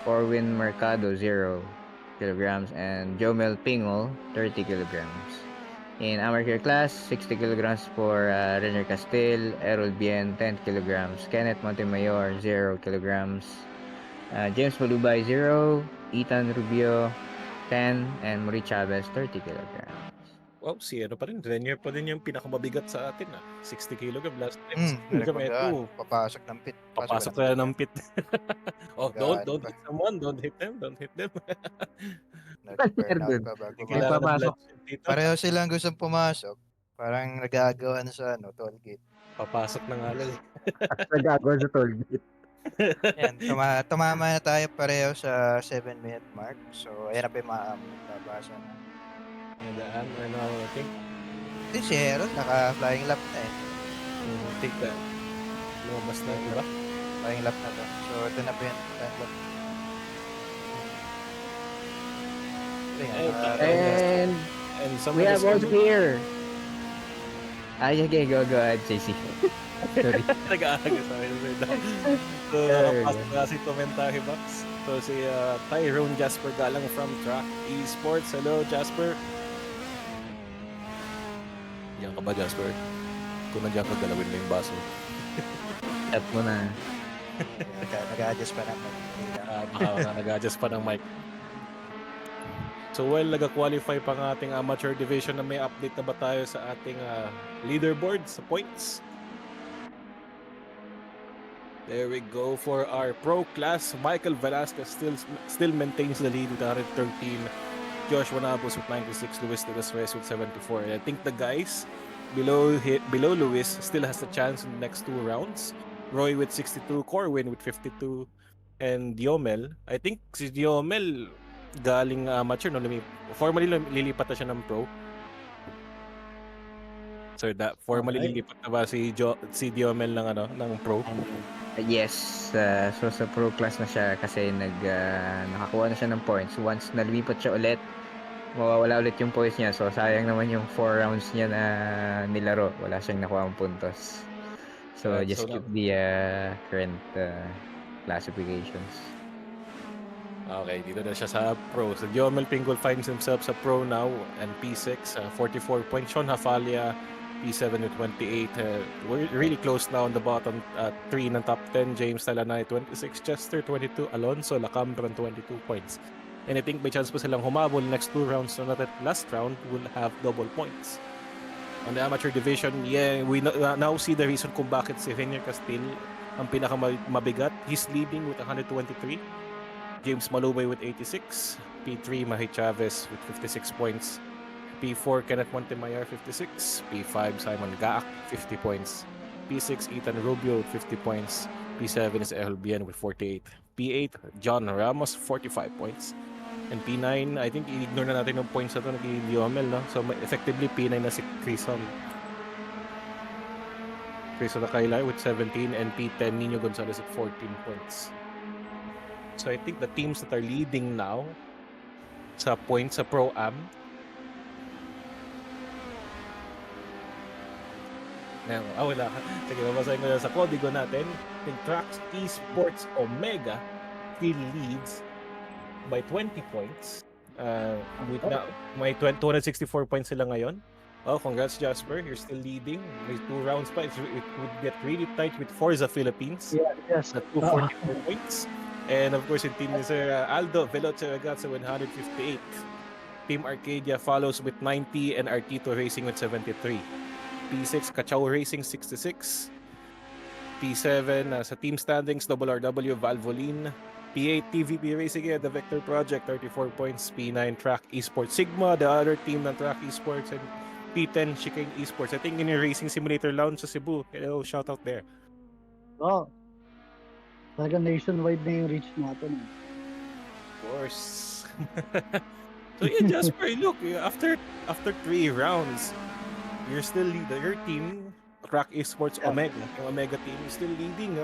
Corwin Mercado 0 kilograms, and Jomel Pingol 30 kilograms. In amateur class, 60 kilograms for Renner Castil, Errol Bien 10 kilograms, Kenneth Montemayor 0 kilograms, James Malubay 0, Ethan Rubio 10, and Mori Chavez 30 kilograms. Wow, si pa rin. Renner pa din yung pinakamabigat sa atin 60 kilogram last time. Papasok ng pit. Papasok na ng pit. Don't hit someone. Don't hit them. Nagpapasok. Pareho silang gustong pumasok. Parang nagagawa na sa toll gate. Papasok na nga lang. Nagagawa sa toll gate. Yan, tumama na tayo pareho sa 7-minute mark. So, ayan na pa yung babasa na. Daan, I think. Hindi, si Heron, naka-flying lap na Take that. Lumabas na, diba? Flying lap na to. So, ito na pa yung flying lap. And we have also here. Okay, go ahead, JC. Sorry. Nag-aagas sa akin. So, nakapasok na si Commentary Box. So, si Tyrone Jasper Galang from Track Esports. Hello, Jasper. Diyan ka ba, Jasper? Kung nandiyan ka, galawin mo yung baso. Tap mo na. Nag-adjust pa ng mic. Baka nag-adjust pa ng mic. So while nag-qualify pa ng ating amateur division, na may update na ba tayo sa ating leaderboard sa points? There we go for our pro class. Michael Velasquez still maintains the lead with 113. Josh Wanabos with 96. Luis de los Reyes with 74. And I think the guys below Luis still has a chance in the next 2 rounds. Roy with 62. Corwin with 52. And Diomel. I think si Diomel galing amateur. No? Formally lilipat na siya ng pro. So that formally lilipat na ba si Diomel ng pro? Yes, so sa pro class na siya kasi nakakuha na siya ng points. Once nalipat siya ulit, mawawala ulit yung points niya. So sayang naman yung 4 rounds niya na nilaro. Wala siyang nakuha ng puntos. So just keep the current classifications. Okay, dito na siya sa pro. So Diomel Pingol finds himself sa pro now and P6, 44 points. Sean Hafalia, P7 with 28. We're really close now on the bottom 3 ng top 10. James Talanay, 26. Chester, 22. Alonso Lacambran, 22 points. And I think may chance pa silang humabol next 2 rounds so that last round will have double points. On the amateur division, we now see the reason kung bakit si Rainier Castile ang pinakamabigat. He's leading with 123. James Malubay with 86. P3, Mahi Chavez with 56 points. P4, Kenneth Montemayor, 56. P5, Simon Gaak, 50 points. P6, Ethan Rubio with 50 points. P7 is Ehel Bien with 48. P8, John Ramos, 45 points. And P9, I think i-ignore na natin yung points na ito ng Diomel, no? So effectively, P9 na si Crison Nakailar with 17 and P10, Nino Gonzalez with 14 points. So I think the teams that are leading now sa points sa Pro-Am, wala. Sige, babasahin ko na sa kodigo natin. Yung Tracks Esports Omega still leads by 20 points. May 264 points sila ngayon. Oh, congrats Jasper. You're still leading. May 2 rounds pa. It would get really tight with Forza Philippines. Yes. At 244 points. And of course, yung team ni Sir Aldo Veloce Ragazza with 158. Team Arcadia follows with 90 and Artito Racing with 73. P6, Cachao Racing 66. P7, sa team standings, RRW, Valvoline. P8, TVP Racing, The Vector Project, 34 points. P9, Track Esports Sigma, the other team ng Track Esports. And P10, Chicane Esports. I think in your Racing Simulator Lounge sa Cebu. Hello, shout out there. Oh, talaga nationwide na yung reach natin. Of course. So yeah, Jasper, look, after 3 rounds, you're still leading. Your team, Track Esports Omega, yung Omega team is still leading.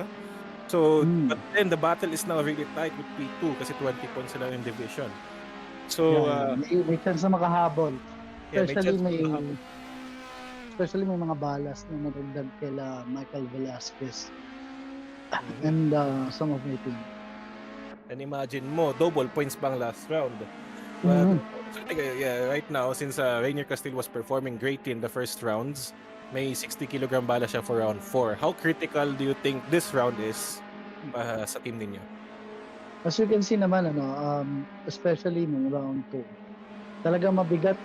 So, but then the battle is now really tight with P2 kasi 20 points sila in division. So, may chance na makahabol. Especially may may mga balas na nadagdag kila Michael Velasquez and some of my team. And imagine mo, double points pang last round. But so, right now, since Rainier Castile was performing great in the first rounds, may 60 kilogram bala siya for round 4. How critical do you think this round is sa team ninyo? As you can see naman, especially nung round 2, talagang mabigat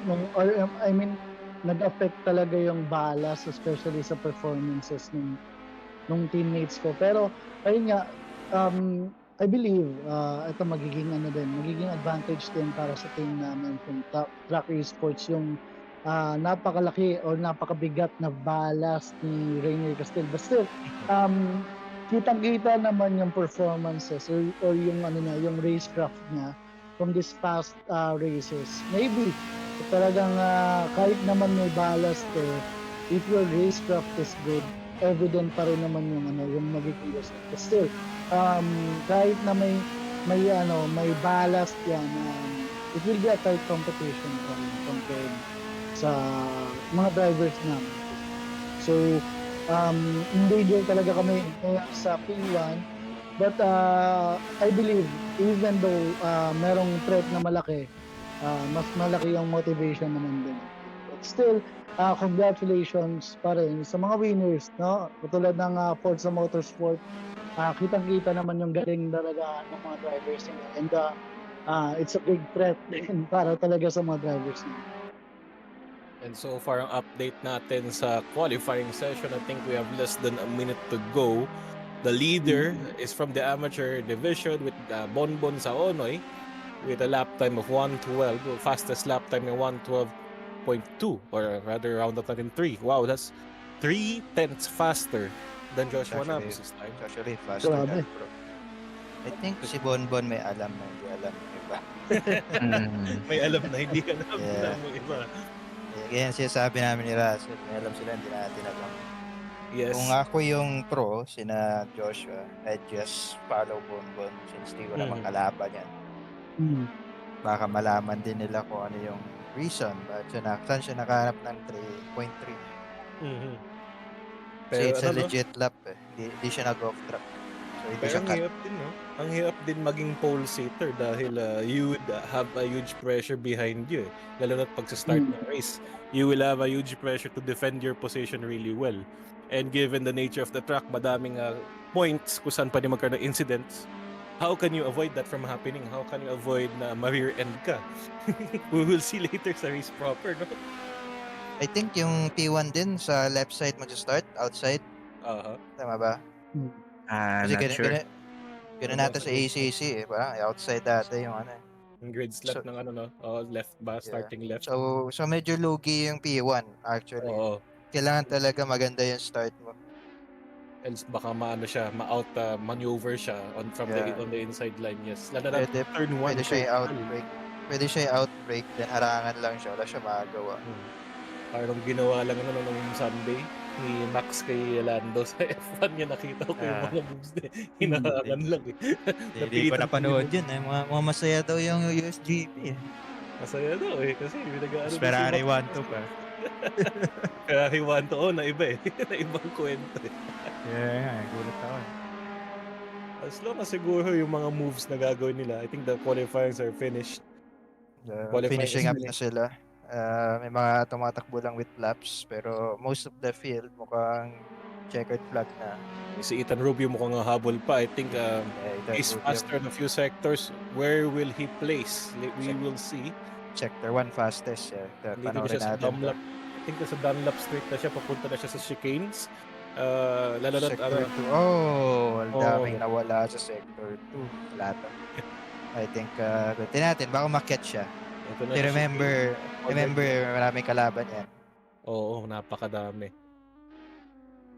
nag-affect talaga yung balas, especially sa performances nung teammates ko. Pero, ayun nga, I believe ito magiging advantage din para sa team namin from Track Esports yung napakalaki o napakabigat na balas ni Rainier Castile. But still, kitang-kita naman yung performances or yung yung racecraft niya from this past races. Maybe talagang kahit naman may ballast if your racecraft is good, evident pa rin naman yung magiging result. But still, kahit na may ballast yan, it will be a tight competition compared sa mga drivers namin. So, endanger talaga kami sa P1. But I believe, even though merong threat na malaki, mas malaki yung motivation naman din. But still, congratulations pa rin sa mga winners, no? Katulad ng Forza Motorsport, kitang-kita naman yung galing talaga ng mga drivers nila. And it's a big threat din para talaga sa mga drivers nila. And so far, ang update natin sa qualifying session, I think we have less than a minute to go. The leader is from the amateur division with Bonbon Saonoy with a lap time of 1:12, fastest lap time in 1:12.2, or rather around the 3. Wow, that's 3/10 faster than Joshua Nabis this time. It's actually faster Grabe. than Bro. I think si Bonbon may alam na hindi alam ng iba. May alam na hindi alam Yeah. ng iba. Yan sinasabi namin ni Russell. May alam sila, hindi natin alam. Yes. Kung ako yung pro, sina Joshua, I'd just follow Bonbon since di ko naman kalaban yan. Baka malaman din nila kung ano yung reason saan siya nakahanap ng 3.3. Kasi it's a legit lap eh. Hindi siya nag-off track. So hindi Pero siya ang cut. hirap din, no? Ang hirap din maging pole sitter dahil you would have a huge pressure behind you. Lalo na pag sa start ng race, you will have a huge pressure to defend your position really well. And given the nature of the track, madaming points kung saan pwede magkaroon ng incidents. How can you avoid that from happening? How can you avoid na ma-rear end ka? We will see later sa race proper, no? I think yung P1 din sa left side mag-start, outside. Tama ba? Kasi Not sure. ganun natin sa ACC eh. Parang outside data yung ano eh. Yung grid slot ng ano, no? Left ba? Starting left. So medyo lugi yung P1 actually. Kailangan talaga maganda yung start mo. Else baka maano siya, ma-out maneuver siya on the inside line. Yes. Lalo na turn 1. Pwede siya yung outbreak. Pwede siya yung outbreak, then harangan lang siya. Wala siya magagawa. Parang ginawa lang nung Sunday ni Max kay Lando sa F1 niya, nakita ko yung mga moves niya. Hinahangan lang eh. Hindi ko napanood yun eh. Mga masaya daw yung USGP eh. Masaya daw eh. Kasi nag-aano Ferrari 1-2 pa. Ferrari 1-2 na iba eh. Na ibang kwento eh. Yeah, gulat ako eh. As long as siguro yung mga moves na gagawin nila, I think the qualifiers are finished. Finishing up na sila. May mga tumatakbo lang with laps, pero most of the field mukhang checkered flag na. Si Ethan Rubio mukhang habol pa. I think he's faster in a few sectors. Where will he place? We will see. Sector 1 fastest. Dito na siya sa Dunlap. I think sa Dunlap Street na siya. Papunta na siya sa chicanes. Lalo na Sector 2. Ang daming nawala sa Sector 2. Lato. I think, buti natin, baka maket siya. Remember, maraming kalaban yan. Oo, napakadami.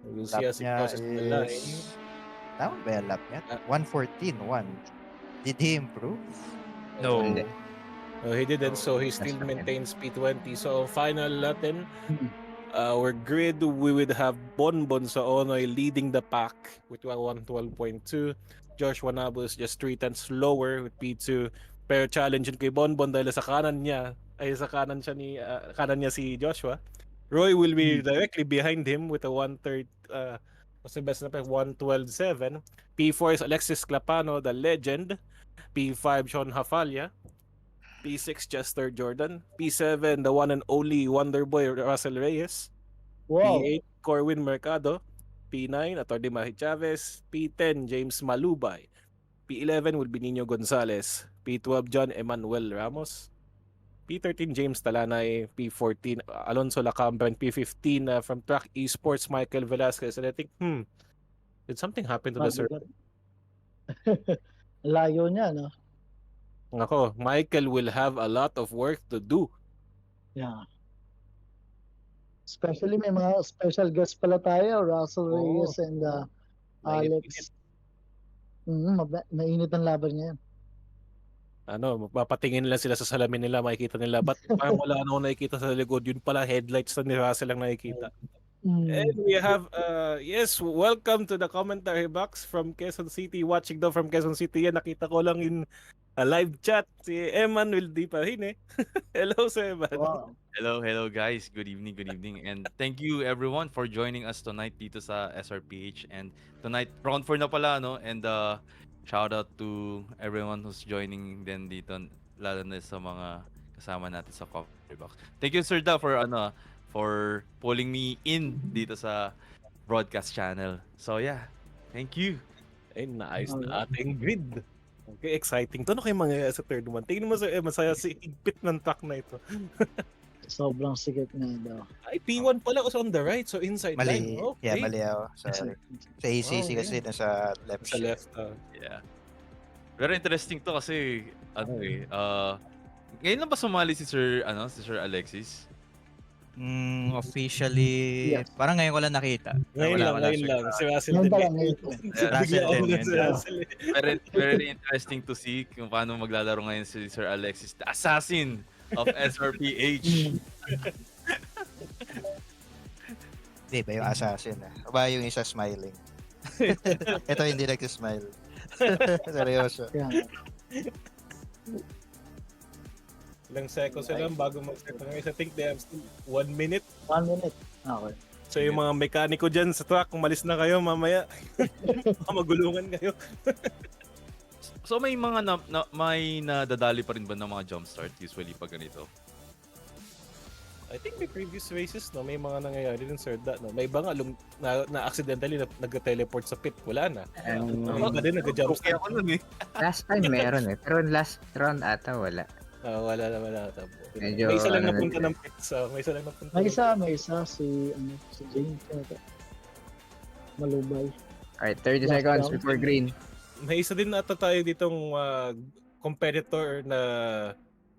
We'll Lap see as it crosses the line. Tama ba yung lap niya? 1:14.1. Did he improve? No. No, he didn't. So he still maintains P20. So final natin, our grid, we would have Bonbon Saonoy leading the pack with 112.2. Joshua Nabus just 3/10 lower with P2. Pero challenge yun kay Bonbon dahil sa kanan niya si Joshua. Roy will be directly behind him with a 1/3 what's the best na 112.7. P4 is Alexis Clapano, the legend. P5 Sean Hafalia. P6 Chester Jordan. P7 the one and only Wonderboy Russell Reyes. Wow. P8 Corwin Mercado. P9 Atty. Mahi Chavez. P10 James Malubay. P11 will be Nino Gonzalez. P12 John Emmanuel Ramos. P13 James Talanay. P14 Alonso Lacambra. And P15 from Track Esports Michael Velasquez. And I think did something happen to the server? Layo niya, no? Ako, Michael will have a lot of work to do. Yeah. Especially may mga special guests pala tayo, Russell Reyes and Alex. Mainit ang laban ngayon. Mapatingin lang sila sa salamin nila, makikita nila. Ba't parang wala na ako nakikita sa likod? Yun pala, headlights na ni Russell lang nakikita. And we have, welcome to the commentary box from Quezon City. Watching daw from Quezon City. Yan, nakita ko lang in live chat. Si Eman will di pa rin eh. Hello, Sir Eman. Wow. Hello guys. Good evening. And thank you everyone for joining us tonight dito sa SRPH. And tonight, round 4 na pala, no? And shout out to everyone who's joining din dito, lalo na sa mga kasama natin sa commentary box. Thank you, Sir Da, for pulling me in dito sa broadcast channel. So yeah, thank you. Ay, nice na ating grid. Okay, exciting. Ito na kayo mangyayari sa third one. Tingnan mo sa masaya si higpit ng track na ito. Sobrang sikip nga daw. Ay, P1 pala was on the right, so inside line. Mali. Yeah, Okay. mali ako. Sorry. Sa ACC Oh, kasi yeah. nasa left Sa siya. left. Yeah. Very interesting to kasi ano ngayon lang ba sumali si Sir Alexis? Officially, Yes. parang ngayon ko lang nakita. Ngayon lang. Si Russell Ngayon din. pa lang, ngayon pa. Russell din, Biglaan na si ngayon. Russell. Very, very interesting to see kung paano maglalaro ngayon si Sir Alexis, the assassin of SRPH. Hindi ba yung assassin? O ba yung isa smiling? Ito hindi nag-smile. Seryoso. Yeah. Ilang seconds na lang bago mag-set ng race. I think they have still 1 minute. 1 minute. Okay. So yung mga mekaniko dyan sa track, umalis na kayo mamaya. Magulungan kayo. So may mga may nadadali pa rin ba ng mga jump start usually pag ganito? I think may previous races, no, may mga nangyayari din, Sir Da, no. May iba nga na accidentally nag-teleport sa pit, wala na. May iba din nag-jump start. Ako nun Last time meron eh. Pero last round ata wala. Wala. Medyo, May isa lang ano, napunta ng pits. May isa lang napunta. May isa si James. Malubay. Alright, 30 Last seconds round. before green. May isa din ata tayo ditong competitor na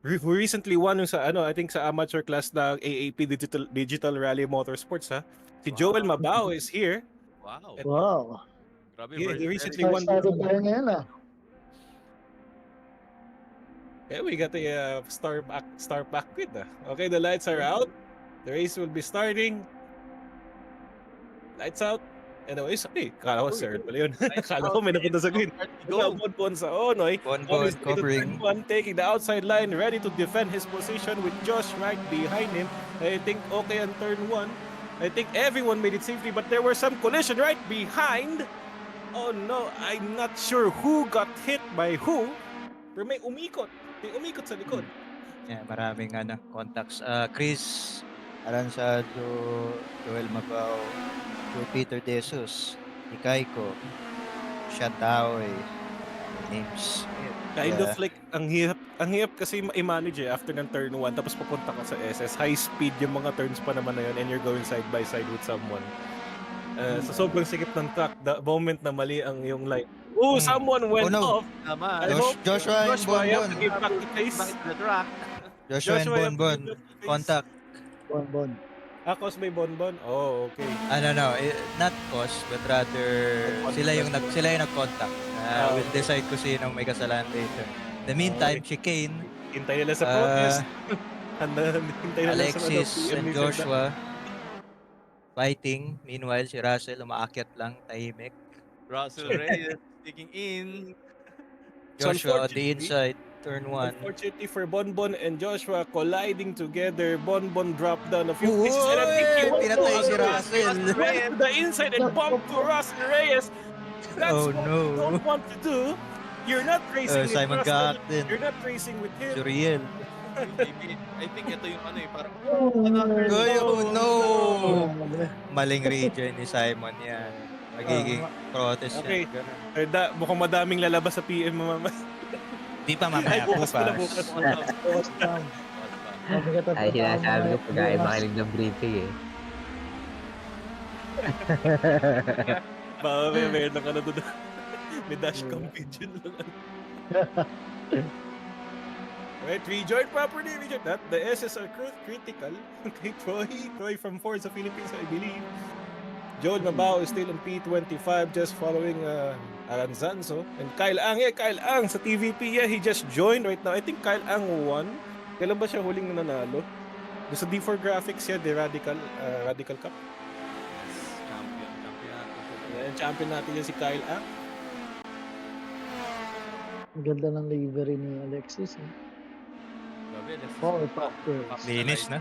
who recently won yung sa I think sa amateur class ng AAP Digital Rally Motorsports ha. Si Joel Mabao is here. Wow. Wow. Grabe, He recently Star won. started tayo ngayon Yeah, we got a star pack pit. Okay, the lights are out. The race will be starting. Lights out. Anyways, kala ko sir pala yun. Kala ko may napunta sa green. Bonbon sa Onoy. Bonbon covering. One taking the outside line, ready to defend his position with Josh right behind him. I think okay on turn 1. I think everyone made it safely, but there were some collision right behind. Oh no, I'm not sure who got hit by who. Pero may umikot sa likod. Yeah, maraming contacts. Chris Aranzado, Joel Mabao, Peter De Jesus, Ikaiko, Shataoy, names. Kind of like, ang hirap kasi i-manage after ng turn 1, tapos papunta ka sa SS. High speed yung mga turns pa naman na yun, and you're going side by side with someone. So sobrang sikip ng track, the moment na mali ang yung light. Oh, someone went off. I hope Joshua and Bonbon. give back the pace. Joshua and Bonbon. Contact. Bonbon. Cause may Bonbon? Oh, okay. No, not cause, but rather sila yung nag-contact. We'll decide kung sinong may kasalanan later. In the meantime, chicane. Hintay nila sa protest. Hintay nila Alexis and Joshua fighting. Meanwhile, si Russell umaakyat lang, tahimik. Russell Reyes taking in. Joshua on the inside, turn 1. Unfortunately for Bonbon and Joshua colliding together, Bonbon dropped down a few pieces. And I think he pinatay si Russell. Went to the inside and bumped to Russell Reyes. That's what you don't want to do. You're not racing with Simon Russell. Gactin. You're not racing with him. Suriel. I think ito yung parang no! Maling region ni Simon yan. Magiging protest Okay. yan. Mukhang madaming lalabas sa PM mamaya. Di pa mamaya, bukas. Ay, sinasabi ko pag ay makinig ng briefing eh. Baka meron lang doon. May dashcam video lang. Right, rejoin properly, rejoin. That the SS are critical. Okay, Troy from Forza Philippines, I believe. Joel Mabao is still on P25, just following Aranzanzo. And Kyle Ang sa TVP, he just joined right now. I think Kyle Ang won. Kailan ba siya huling nanalo? Sa D4 Graphics the Radical Cup. Champion natin yan si Kyle Ang. Ang ganda ng livery ni Alexis. Linis na.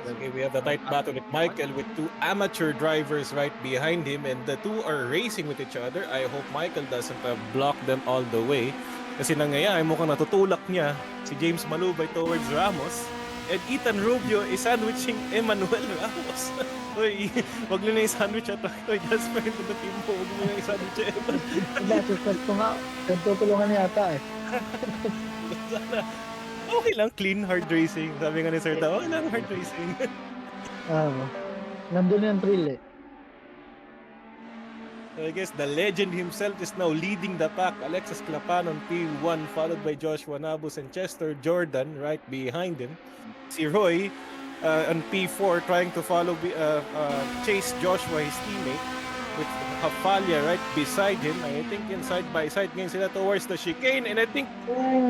Okay, we have the tight battle with Michael with two amateur drivers right behind him, and the two are racing with each other. I hope Michael doesn't block them all the way. Kasi nangyayari, mukhang natutulak niya si James Malubay towards Ramos, and Ethan Rubio is sandwiching Emmanuel Ramos. Uy, wag nyo na i-sandwich at Uy, Jasper into the team po. Wag nyo na i-sandwich Tutulungan niya ata eh. Okay lang, clean, hard racing. Sabi nga ni Sir Da, okay lang, hard racing. Nandun yung thrill eh. So I guess the legend himself is now leading the pack. Alexis Clapan on P1, followed by Joshua Nabus and Chester Jordan right behind him. Si Roy on P4 trying to follow, chase Joshua, his teammate, with Hafalia right beside him. I think in side by side ngayon sila towards the chicane, and I think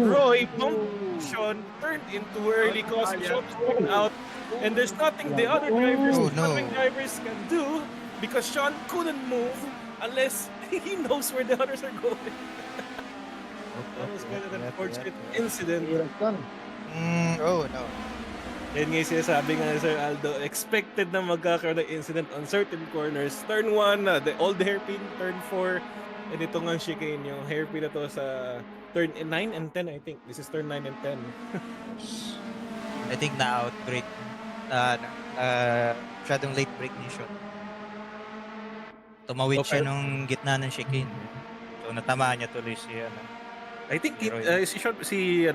Roy bumped Sean, turned into early cause Sean pulled out, and there's nothing the other drivers, following drivers can do because Sean couldn't move unless he knows where the others are going. That was quite an unfortunate incident. Oh no. Yan nga yung sinasabi nga ni Sir Aldo, expected na magkakaroon ng incident on certain corners. Turn 1, the old hairpin, turn 4, and ito nga chicane, yung hairpin na to sa turn 9 and 10, I think. This is turn 9 and 10. I think na-outbreak. Masyadong late break ni Sean. Tumawid Okay. siya nung gitna ng chicane. So natamaan niya tuloy si I think Si Roy. si Sean,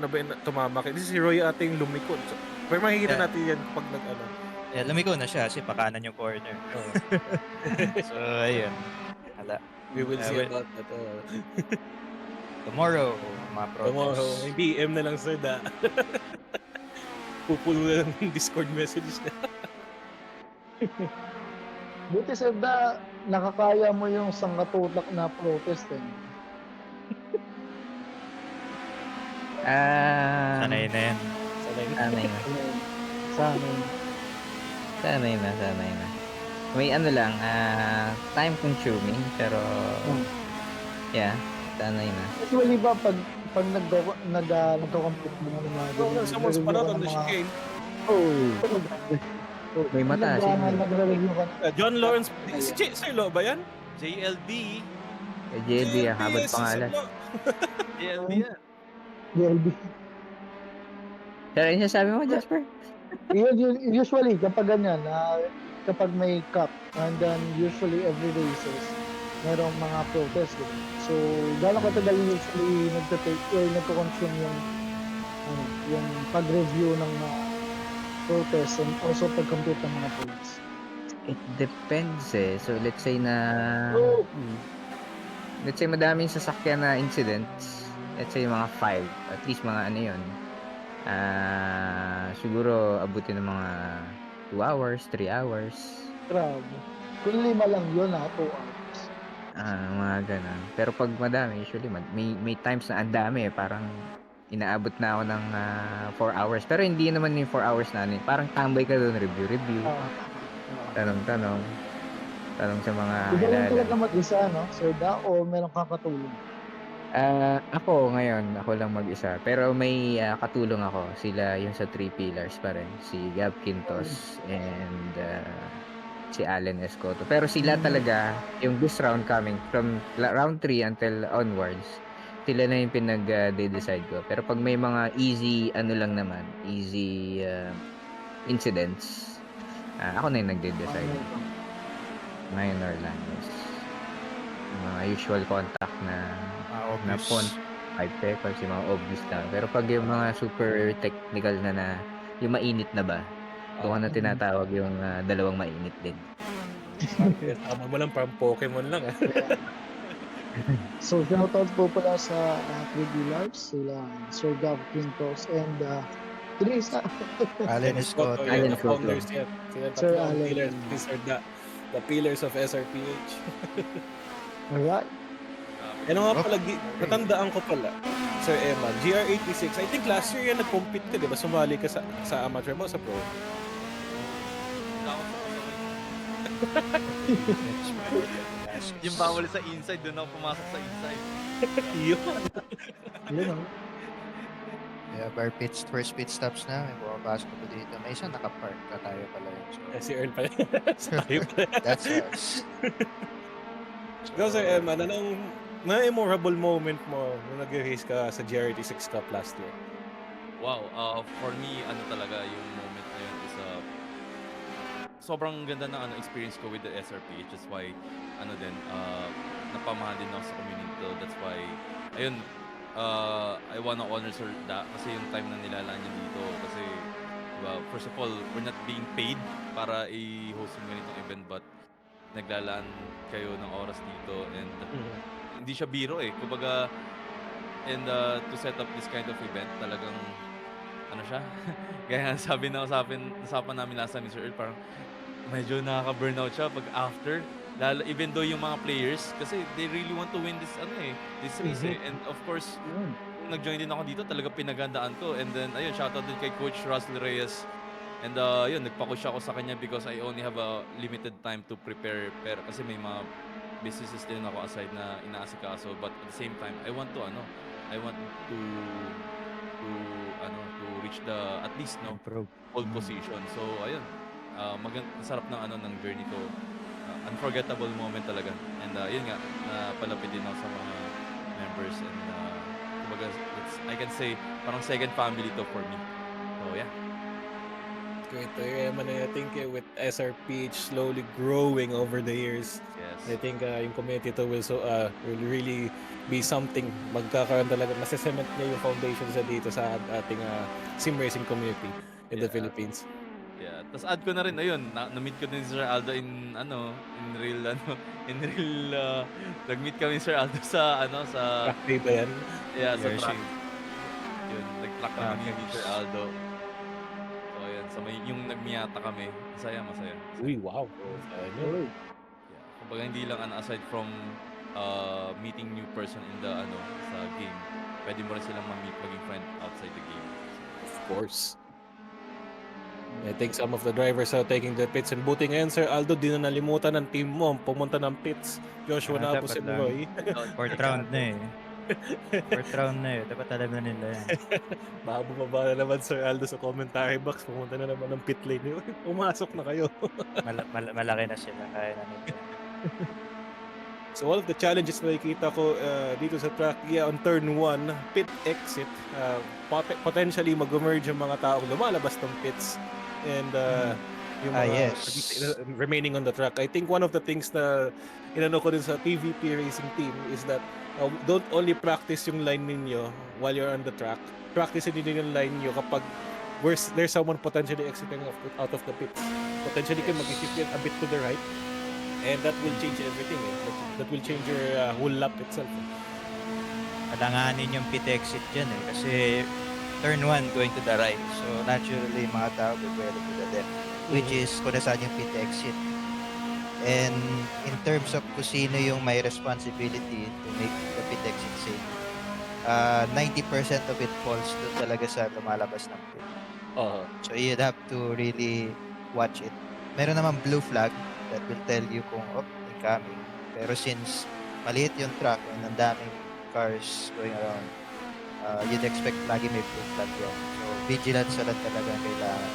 ano ba yung tumama kay? Si Roy ating lumikod. So, pero makikita Yeah. natin yan pag nag-ano. Yeah, lumiko na siya kasi pakanan yung corner. So, ayun. Hala. We will see about that. Tomorrow, mga protest. Tomorrow, may BM na lang, Sir Da. Pupulo na lang yung Discord messages na. Buti Sir Da, nakakaya mo yung sangkatutak na protest eh. Sanay na yan. Sanay na. Sanay na. May ano lang, time consuming, pero yeah, sanay na. Usually ba pag nagko-compete mo ng mga ganyan? Someone's panot on the chicane. May mata. Nagre-review ka. John Lawrence, si Sir Lo ba yan? JLD. JLB, ang habang pangalan. JLD yan. JLB. Pero yung sabi mo, Jasper? Usually, kapag ganyan, kapag may cup, and then usually every races, merong mga protest. So, gano'ng katagal usually nagtatake or nagko-consume yung pag-review ng protest and also pag-compute ng mga points? It depends eh. So, let's say madaming sasakyan na incidents. Let's say mga 5. At least mga ano yun. Siguro abutin ng mga 2 hours, 3 hours. Grabe. Kung 5 lang yun 2 hours. Mga ganun. Pero pag madami, usually may times na ang dami eh. Parang inaabot na ako ng 4 hours. Pero hindi naman yung 4 hours na ano. Parang tambay ka doon, review. Tanong sa mga Iba lang talaga mag-isa, no? Sir Da, o meron kang katulong? Ako ngayon, ako lang mag-isa. Pero may katulong ako. Sila yung sa 3 pillars pa rin. Si Gab Quintos and si Allen Escoto. Pero sila talaga, yung this round coming from round 3 until onwards, sila na yung pinag-decide ko. Pero pag may mga easy, easy incidents, ako na yung nagde-decide. Minor lang is mga usual contact na pon 5 seconds, yung mga obvious lang. Pero pag yung mga super technical na yung mainit na ba, doon ka na tinatawag yung dalawang mainit din. Tama mo lang, parang Pokemon lang. So, shoutout po pala sa 3D Lives, sila Sir Gav Quintos and Teresa. Allen Escoto. The founders yan. Sila Sir tatlong Allen. pillars. These are the pillars of SRPH. Alright. Ano nga pala, natandaan ko pala, Sir Emma, GR86, I think last year yan nag-compete ka, di ba? Sumali ka sa amateur mo, sa pro? Yung bawal sa inside, doon ako pumasok sa inside. Yun. Yeah, first pit stops na. May bumapasok ko dito. May isang nakapark na tayo pala yun. So, Si Earl pala. Tayo pala. That's us. Ikaw, Sir Emma, anong memorable moment mo nung nag-race ka sa GR86 Cup last year? Wow, for me, ano talaga yung moment na yun is sobrang ganda na experience ko with the SRPH. That's why napamahal din ako sa community. That's why ayun, I wanna honor sir that kasi yung time na nilalaan niya dito kasi diba, first of all, we're not being paid para i-host yung ganitong event but naglalaan kayo ng oras dito and hindi siya biro eh. Kumbaga, and to set up this kind of event, talagang ano siya? Gaya nga nasapan namin last time, Mr. Earl, parang medyo nakaka-burnout siya pag after. Lalo, even though yung mga players, kasi they really want to win this this race eh. And of course, nung nag-join din ako dito, talaga pinagandaan ko. And then, ayun, shoutout din kay Coach Russell Reyes. And yun, nagpa-push ako sa kanya because I only have a limited time to prepare. Pero kasi may mga businesses din ako aside na inaasikaso. But at the same time, I want to to reach the at least pole position. So ayun, sarap ng journey ko. Unforgettable moment talaga. And yun nga, napalapit din ako sa mga members and kumbaga, I can say parang second family to for me. So yeah. Great to hear, man. I think with SRPH slowly growing over the years, I think yung community to will really be something. Magkakaroon talaga, masesement niya yung foundation sa dito sa ating sim racing community in the Philippines. Yeah, tapos add ko na rin ayun, na-meet ko din si Sir Aldo in real nag-meet kami ni Sir Aldo sa Track day ba yan? Yeah, sa track. Yun, nag-track kami ni Sir Aldo. So ayan, yung nagmiyata kami, masaya. Uy, wow. Yeah. Kumbaga hindi lang aside from meeting new person in the sa game, pwede mo rin silang ma-meet maging friend outside the game. Of course. I think some of the drivers are taking the pits and buti ngayon, Sir Aldo, di na nalimutan ng team mo pumunta ng pits. Joshua Nabos and Roy. Fourth round na eh. Fourth round na eh. Dapat alam na nila yan. Baka bumaba na naman Sir Aldo sa commentary box. Pumunta na naman ng pit lane. Pumasok na kayo. Malaki na sila. Kaya na nila. So one of the challenges na nakikita ko dito sa track, on turn 1, pit exit, potentially mag-emerge yung mga taong lumalabas ng pits and yung mga remaining on the track. I think one of the things na inano ko din sa PVP racing team is that don't only practice yung line ninyo while you're on the track. Practice din yung line niyo kapag there's someone potentially exiting out of the pits. Potentially can mag-shift a bit to the right. And that will change everything. That will change your whole lap itself. Alanganin yung pit exit dyan eh. Kasi turn 1 going to the right. So naturally, mga tao will go to the left. Which is kung nasaan yung pit exit. And in terms of kung sino yung may responsibility to make the pit exit safe, 90% of it falls to talaga sa lumalabas ng pit. So you'd have to really watch it. Meron naman blue flag that will tell you kung incoming. Pero since maliit yung track and ang daming cars going around, you'd expect lagi may blue flag yan. So vigilance lang talaga kailangan.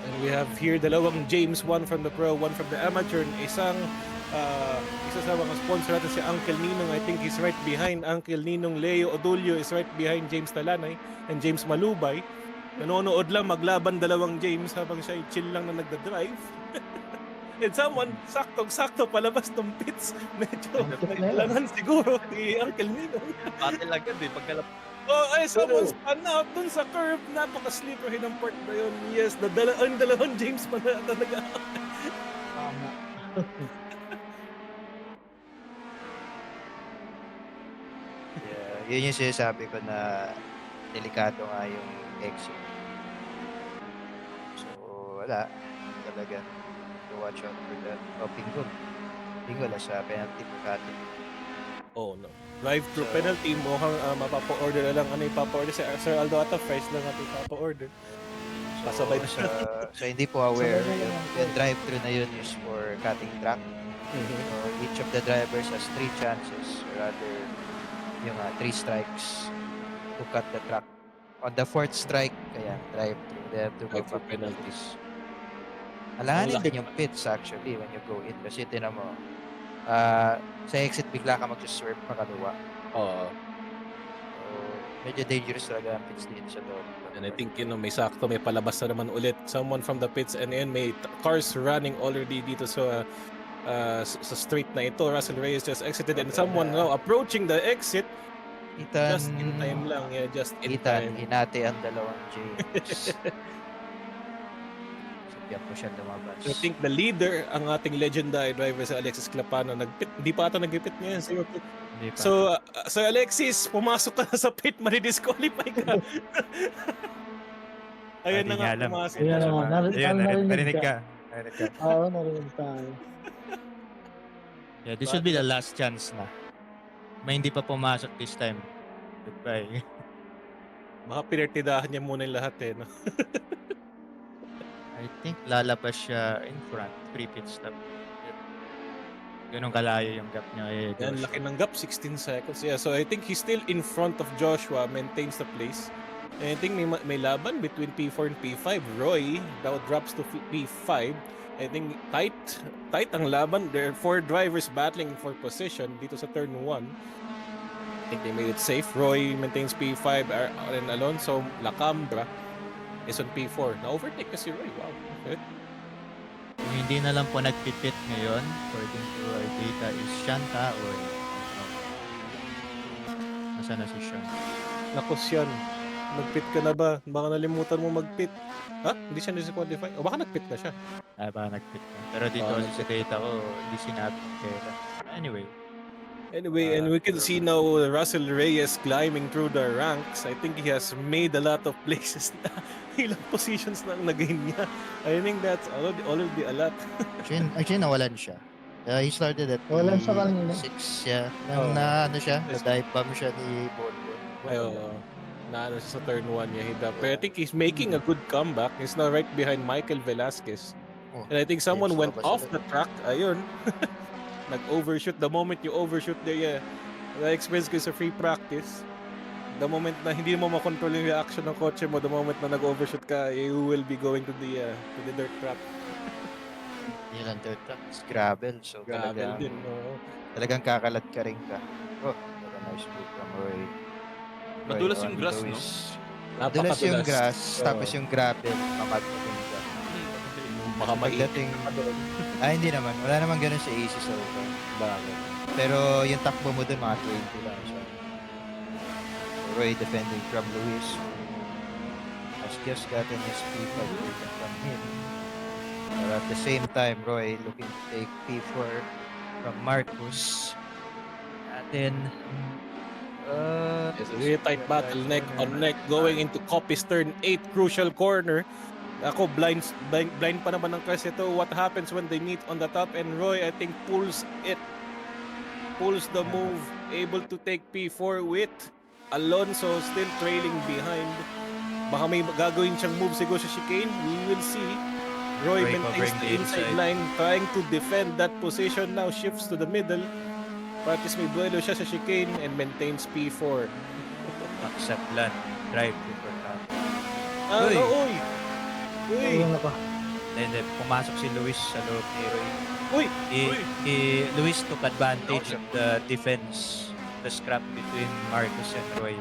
And we have here dalawang James, one from the pro, one from the amateur. Isa sa mga sponsor natin si Uncle Ninong. I think he's right behind Uncle Ninong. Leo Odulio is right behind James Talanay and James Malubay. Nanonood lang maglaban dalawang James habang siya chill lang na nagda-drive. And someone, saktong-sakto palabas ng pits. Medyo naglangan siguro ni Uncle Ninong. Battle agad eh, pagkalap. Someone spun out dun sa curve. Napaka-slippery ng part na yun. Yes, dalawang James pa na talaga. Yun yung sinasabi ko na delikado nga yung exit. So, wala. Talaga. To watch out for that. Pinggol sa penalty pagkati. Oh no. Drive-through penalty mo mapapa-order na lang. Ano ipapa-order si Sir Aldo ata? Fries lang natin ipapa-order. Pasabay So hindi po aware yung drive-through na yun is for cutting track. So each of the drivers has 3 chances or rather yung 3 strikes to cut the track. On the 4th strike, kaya drive-through. They have to go for penalties. Alanganin din yung pits actually when you go in. Kasi tinan mo, sa exit bigla ka mag-swerve pa kaliwa. So, medyo dangerous talaga ang pits dito sa doon. And I think, may sakto, may palabas na naman ulit. Someone from the pits and may cars running already dito sa street na ito. Russell Reyes just exited and someone now approaching the exit. Just in time lang. Yeah, just in Ethan, time. hinati ang dalawang James. Sabihan ko siya lumabas. I think the leader, ang ating legendary driver sa Alexis Clapano, nagpit. Hindi pa ata nagpit ngayon. So, Sir Alexis, pumasok ka na sa pit, mani-disqualify ka. Ayan na nga, pumasok na siya. Narinig ka. Oo, narinig tayo. Yeah, this will be the last chance na. May hindi pa pumasok this time. Goodbye. Baka pinartidahan niya muna yung lahat eh. No? I think lalabas siya in front. 3 pit stop. Ganun kalayo yung gap niya eh. Yan, laki ng gap, 16 seconds. Yeah, so I think he's still in front of Joshua, maintains the place. And I think may laban between P4 and P5. Roy now drops to P5. I think tight ang laban. There are 4 drivers battling for position dito sa turn 1. I think they made it safe. Roy maintains P5 and Alonso Lacambra is on P4. Na-overtake kasi Roy. Wow. Okay. Kung hindi na lang po nagpipit ngayon, according to our data, is Shanta or nasaan na si Sean? Nakos yan. Nagpit ka na ba? Baka nalimutan mo magpit. Ha? Hindi siya nisi-qualify? O baka nagpit na siya? Baka nagpit na. Pero dito sa data ko, hindi sinabi kailan. Anyway, and we can see now Russell Reyes climbing through the ranks. I think he has made a lot of places na ilang positions na ang nagain niya. I think that's already a lot. actually, nawalan siya. He started at Walan siya kanina. 6 siya. Na dive bomb siya ni Bonbon. Naano siya sa turn 1 niya. But I think he's making a good comeback. He's now right behind Michael Velasquez. And I think someone went off the track. Ayun. Nag-overshoot. The moment you overshoot there, yeah. Na-experience ko sa free practice. The moment na hindi mo makontrol yung reaction ng kotse mo, the moment na nag-overshoot ka, you will be going to the dirt track. Yun ang dirt track. It's gravel. So Gravel din. Talagang kakalat ka rin ka. Oh, what a nice move from Roy. Madulas yung grass, no? Madulas yung grass, tapos yung gravel, mamagpapin ka. Baka pagdating hindi naman. Wala naman ganun sa AC sa open. Bakit? Pero yung takbo mo dun, mga 20 lang siya. Roy defending from Luis. Has just gotten his P5 from him. But at the same time, Roy looking to take P4 from Marcus. And then, it's a really tight battle, neck on neck, going into Copy's turn 8 crucial corner. Ako, blind pa naman ng cars ito. What happens when they meet on the top? And Roy, I think, pulls the move, able to take P4 with Alonso still trailing behind. Baka may gagawin siyang move siguro sa chicane. We will see. Roy maintains the inside line, trying to defend that position. Now shifts to the middle. Practice may duelo siya sa chicane and maintains P4. Accept land. Drive before that. Uy! And then pumasok si Luis sa loob ni Roy. Luis took advantage of the defense, the scrap between Marcus and Roy.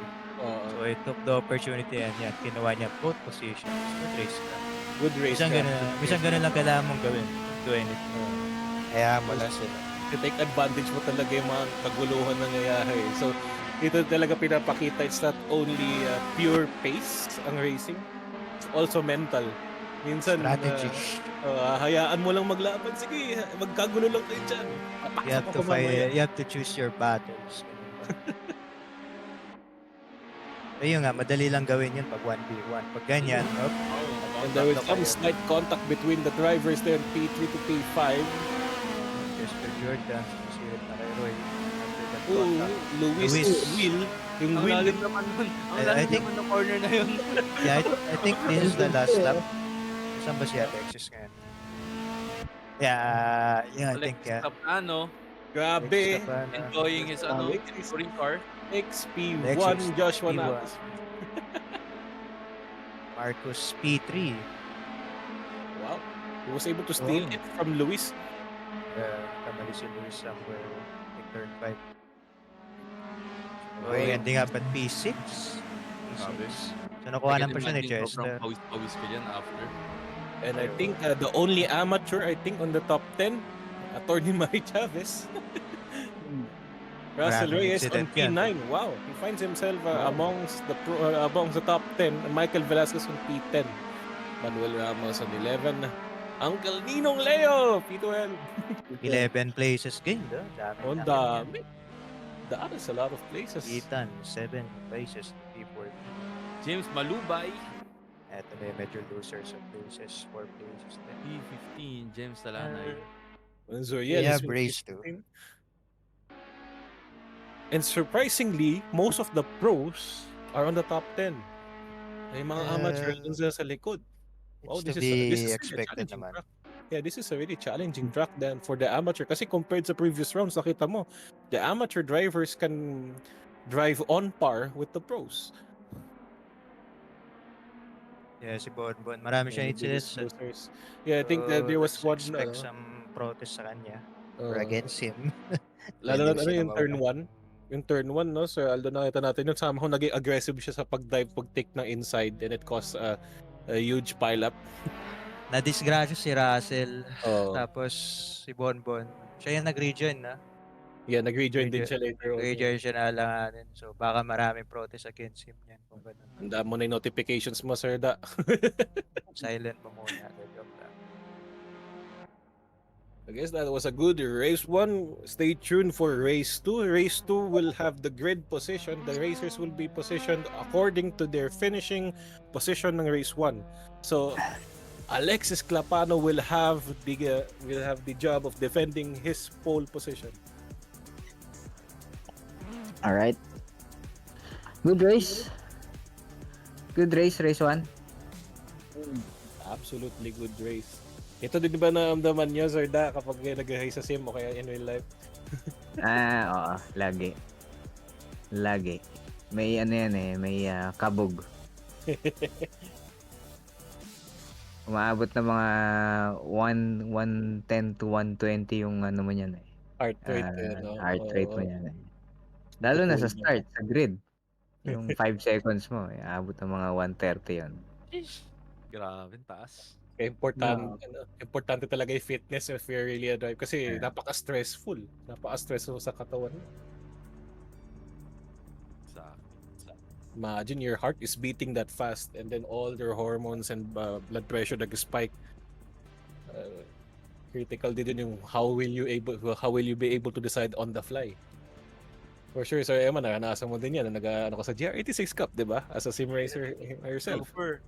So he took the opportunity and yan, kinuha niya both positions. Good race ka. Good race ka. Minsan ganun lang kailangan mong gawin. Do anything. Kaya wala sila. Take advantage mo talaga yung mga kaguluhan na nangyayari. So, ito talaga pinapakita, it's not only pure pace ang racing, it's also mental. Minsan, strategy. Hayaan mo lang maglaban. Sige, magkagulo lang kayo dyan. You have to choose your battles. Ayun nga, madali lang gawin yun pag 1v1. Pag ganyan, and there was some slight contact between the drivers there, P3 to P5. Mr. Jordan, sumisilip na kay Roy. Luis. Will. Yung Will. Ang naman nun. Ang lalim naman ng corner na yun. Yeah, I think this is the last lap. Saan ba siya? Texas ngayon. Yeah, I think, yeah. Grabe. Enjoying his touring car. XP1 Joshua Natas. Marcus P3. Wow. He was able to steal it from Luis. Kamali si Luis somewhere. Turn 5. Ending up at P6. So nakuha ng person ni Chester. Pawis ka dyan after. And I think the only amateur, I think, on the top 10, Attorney Mari Chavez. Russell Maraming Reyes on incident yan. P9. Wow, he finds himself amongst the top 10. Michael Velasquez on P10. Manuel Ramos on 11. Uncle Ninong Leo, P12. 11 places gained, dami On na. dami. That is a lot of places. Ethan, 7 places to P14. James Malubay. Eto na yung medyo losers of places, 4 places din. P15, James Talanay. Zuriel Yeah, is Brace too. And surprisingly, most of the pros are on the top 10. May mga amateur dun sa likod. Wow, It's to this is really a expected challenging naman. track. Yeah, this is a really challenging track then for the amateur. Kasi compared sa previous rounds, nakita mo, the amateur drivers can drive on par with the pros. Yeah, si Bonbon. Marami siyang incidents. Yeah, I think that there was one... expect some protest sa kanya. Or against him. Lalo na Hindi yung sila turn mauna. 1. Yung turn 1, no? Sir Aldo, nakita natin yun. Somehow naging aggressive siya sa pag-dive, pag-take ng inside, and it caused a huge pile-up. Na-disgrasya si Russell. Oh. Tapos si Bonbon. Siya yung nag-rejoin, na? Yeah, nag-rejoin din siya later on. Nag-rejoin siya na alanganin. So baka maraming protest against him yan. Kung ganun. Handa mo na yung notifications mo, Sir Da. Silent mo muna. Joke lang. I guess that was a good race 1. Stay tuned for race 2. Race 2 will have the grid position. The racers will be positioned according to their finishing position ng race 1. So Alexis Clapano will have the job of defending his pole position. All right. Good race. Good race, race 1. Absolutely good race. Ito din ba naamdaman niyo, Sir Da, kapag nag-hi sa sim o kaya in real life? Oo. Lagi. Lagi. May ano yan eh, may kabog. Umaabot na mga 110 to 120 yung ano mo yan eh. Heart rate, no? Heart rate mo yan eh. Lalo na sa start, sa grid. Yung 5 seconds mo, aabot ng mga 130 yun. Grabe, taas. Importante talaga yung fitness if you're really a drive kasi napaka-stressful. Napaka-stressful sa katawan. Imagine your heart is beating that fast and then all your hormones and blood pressure nag-spike. Critical din yung how will you be able to decide on the fly. For sure, Sir Emma, naranasan mo din yan. Nag-ano ka sa GR86 Cup, di ba? As a sim racer yourself. Super.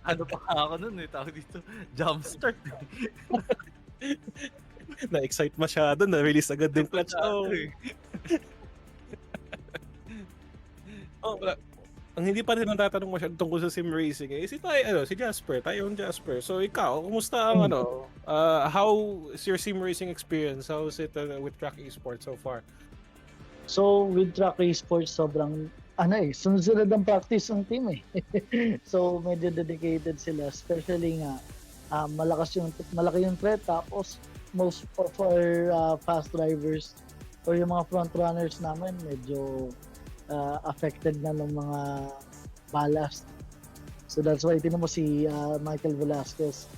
Ano pa ako nun eh, tawag dito, jumpstart. Na-excite masyado, na-release agad yung clutch. Ang hindi pa rin natatanong masyado tungkol sa sim racing eh, si Jasper, tayong Jasper. So ikaw, kumusta ang how is your sim racing experience? How is it with track esports so far? So with track esports, sobrang sunod-sunod ang practice ng team eh. So medyo dedicated sila, especially nga malaki yung threat, tapos most of our fast drivers or yung mga front runners namin medyo affected na ng mga ballast. So that's why tinan mo si Michael Velasquez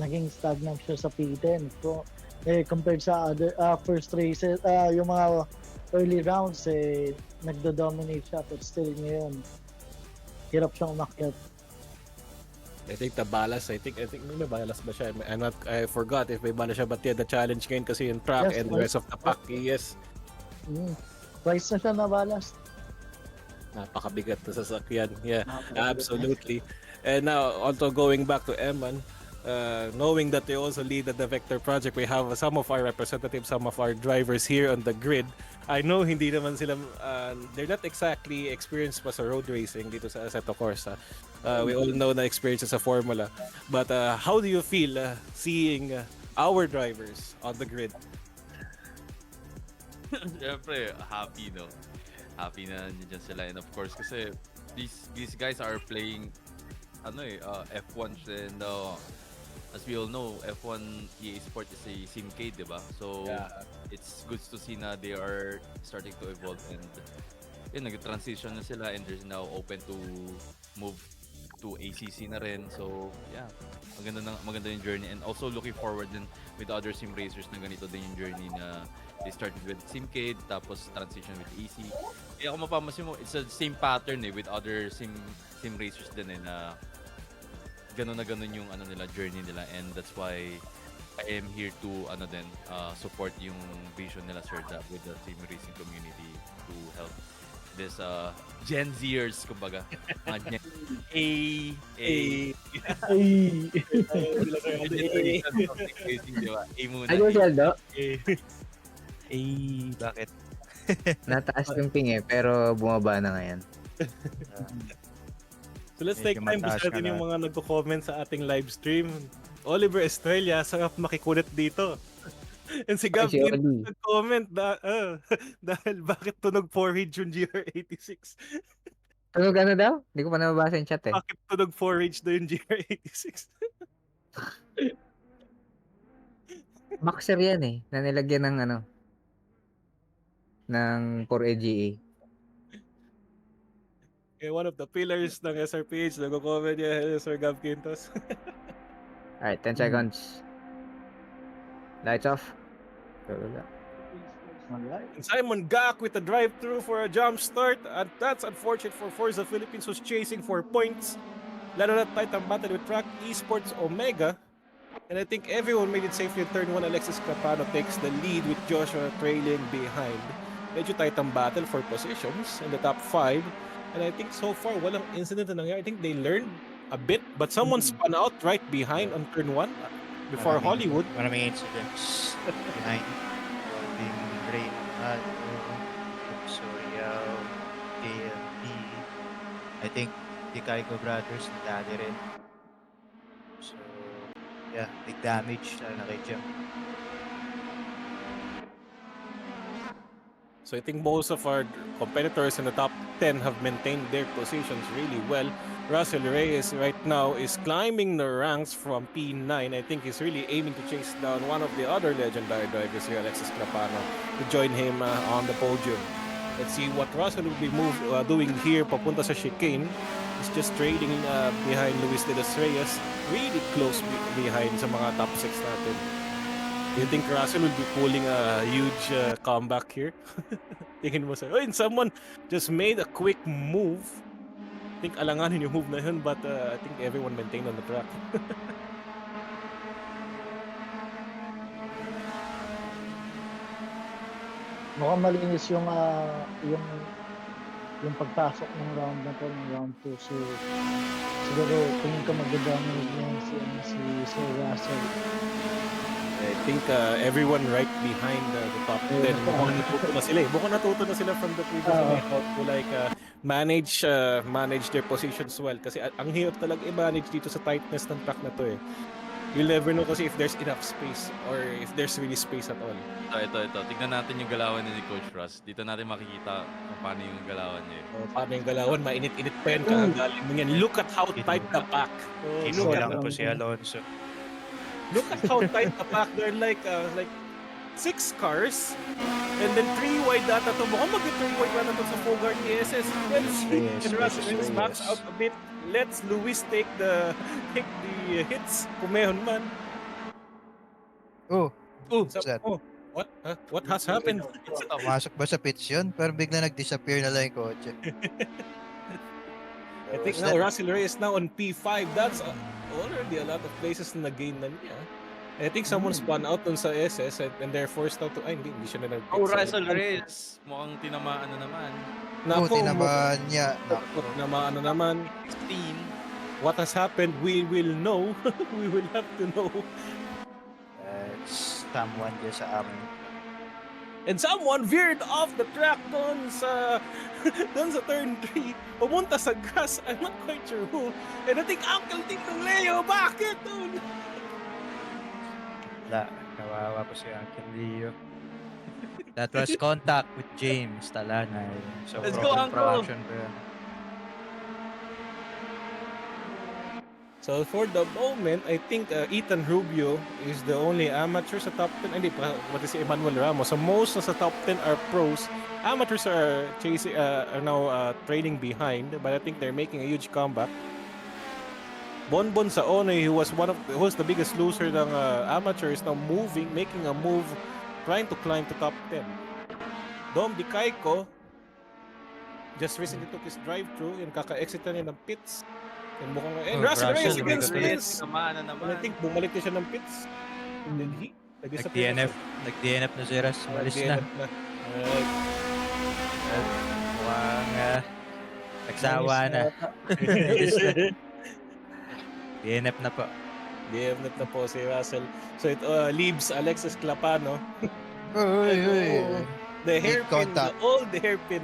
naging stagnant siya sa P10. So compared sa other first races, yung mga early rounds nagdo-dominate siya, but still ngayon hirap siyang umakyat. I think the ballast, I think may ballast ba siya? I forgot if may ballast siya, but yeah, the challenge ngayon kasi yung track and the rest of the pack, yes. Twice na siya na ballast. Napakabigat na sasakyan. Yeah, absolutely. And now, also going back to Eman, knowing that they also lead the Vector project, we have some of our representatives, some of our drivers here on the grid. I know hindi naman sila, they're not exactly experienced pa sa road racing dito sa Assetto Corsa. We all know na experience sa Formula. But how do you feel seeing our drivers on the grid? Siyempre, happy, no? Happy na nandiyan sila. And of course, kasi these guys are playing F1 and as we all know, F1 EA Sport is a simcade, diba? So it's good to see na they are starting to evolve and nag-transition na sila and they're now open to move to ACC na rin. So, yeah, maganda yung journey. And also looking forward din with other sim racers na ganito din yung journey na they started with SimCade, tapos transition with AC. Kaya kung mapapansin mo, it's the same pattern with other sim racers din na ganun na ganun yung nila, journey nila. And that's why I am here to support yung vision nila, Sir Dab, with the sim racing community to help this Gen Zers, kumbaga. Mga Gen A muna. Ano, Zeldo? Bakit? Nataas yung ping pero bumaba na ngayon. So let's take time to natin yung mga nagko-comment sa ating live stream. Oliver Estrella, sarap makikulit dito. And si Gab nag-comment dahil bakit tunog forage yung GR86? Tunog ano daw? Hindi ko pa nababasa yung chat Bakit tunog forage daw yung GR86? Maxer yan na nilagyan ng ng 4AGA. Okay, one of the pillars ng SRPH, nagko-comment niya, Sir Gab Quintos. Alright, 10 seconds. Lights off. And Simon Gak with a drive-through for a jump start. And that's unfortunate for Forza Philippines, who's chasing 4 points. Lalo na tight ang battle with Track Esports Omega. And I think everyone made it safely in turn 1. Alexis Capano takes the lead with Joshua trailing behind. Medyo tight ang battle for positions in the top 5. And I think so far, walang incident na nangyari. I think they learned a bit, but someone spun out right behind on turn 1 before Hollywood. Maraming incidents behind. Being Rain, Sorial, KLP. I think the Caico brothers nadali rin. So, yeah, big damage na kay Jim. So I think most of our competitors in the top 10 have maintained their positions really well. Russell Reyes right now is climbing the ranks from P9. I think he's really aiming to chase down one of the other legendary drivers here, Alexis Crapano, to join him on the podium. Let's see what Russell will be doing here. Papunta sa chicane. He's just trading behind Luis de los Reyes. Really close behind sa mga top 6 natin. Do you think Russell will be pulling a huge comeback here? Tingin mo and someone just made a quick move. I think alanganin yung move na yun, but I think everyone maintained on the track. Mukhang malinis yung pagpasok ng round na to, ng round 2. So siguro tingin ko maganda ng si Sir Russell. I think everyone right behind the top 10. Mukhang natuto na sila Mukhang natuto na sila from the previous layout to manage their positions well. Kasi ang hirap talaga i-manage dito sa tightness ng track na to You'll never know kasi if there's enough space or if there's really space at all. Ito. Tignan natin yung galawan ni Coach Russ. Dito natin makikita kung paano yung galawan niya. Paano yung galawan? Mainit-init pa yan. Kakagaling mo yan. Look at how tight the pack. Kinuha lang po si Alonso. Look at how tight the pack. There are like 6 cars and then 3 wide data to. Mukhang mag-3 wide data to sa Fogart ESS. And Russell max out a bit. Let's Luis take the hits. Kumehon man. What? What has happened? Masok ba sa pits yun? Pero bigla nag-disappear na lang yung kotse. I think now Russell Reyes now on P5. That's already a lot of places na gain na niya. I think someone spun out dun sa SS and they're forced out to... hindi siya na nag-pit. Russell Reyes. Mukhang tinamaan na naman. Tinamaan niya. Tinamaan na naman. 16. What has happened, we will know. We will have to know. Someone just sa amin. And someone veered off the track dun sa turn 3. Pumunta sa grass. I'm not quite sure who. And I think Uncle Tito Leo, bakit? Kawawa po si Uncle Leo. That was contact with James Talanay. So let's go, Uncle! So for the moment, I think Ethan Rubio is the only amateur sa top 10. Hindi pa, si Emmanuel Ramos. So most sa top 10 are pros. Amateurs are chasing, are now trailing behind, but I think they're making a huge comeback. Bonbon Saone, who was the biggest loser ng amateur, is now making a move, trying to climb to top 10. Dom Di Caico just recently took his drive-through and kaka-exit na niya ng pits. And mukhang, and Russell Reyes against Reyes. And I think bumalik na siya ng pits. Did he? Nag-DNF na si Ras. Malis na. Alright. Mukhang nagsawa na. DNF na po. DNF na po si Russell. So it leaves Alexis Clapano. The hairpin, the old hairpin.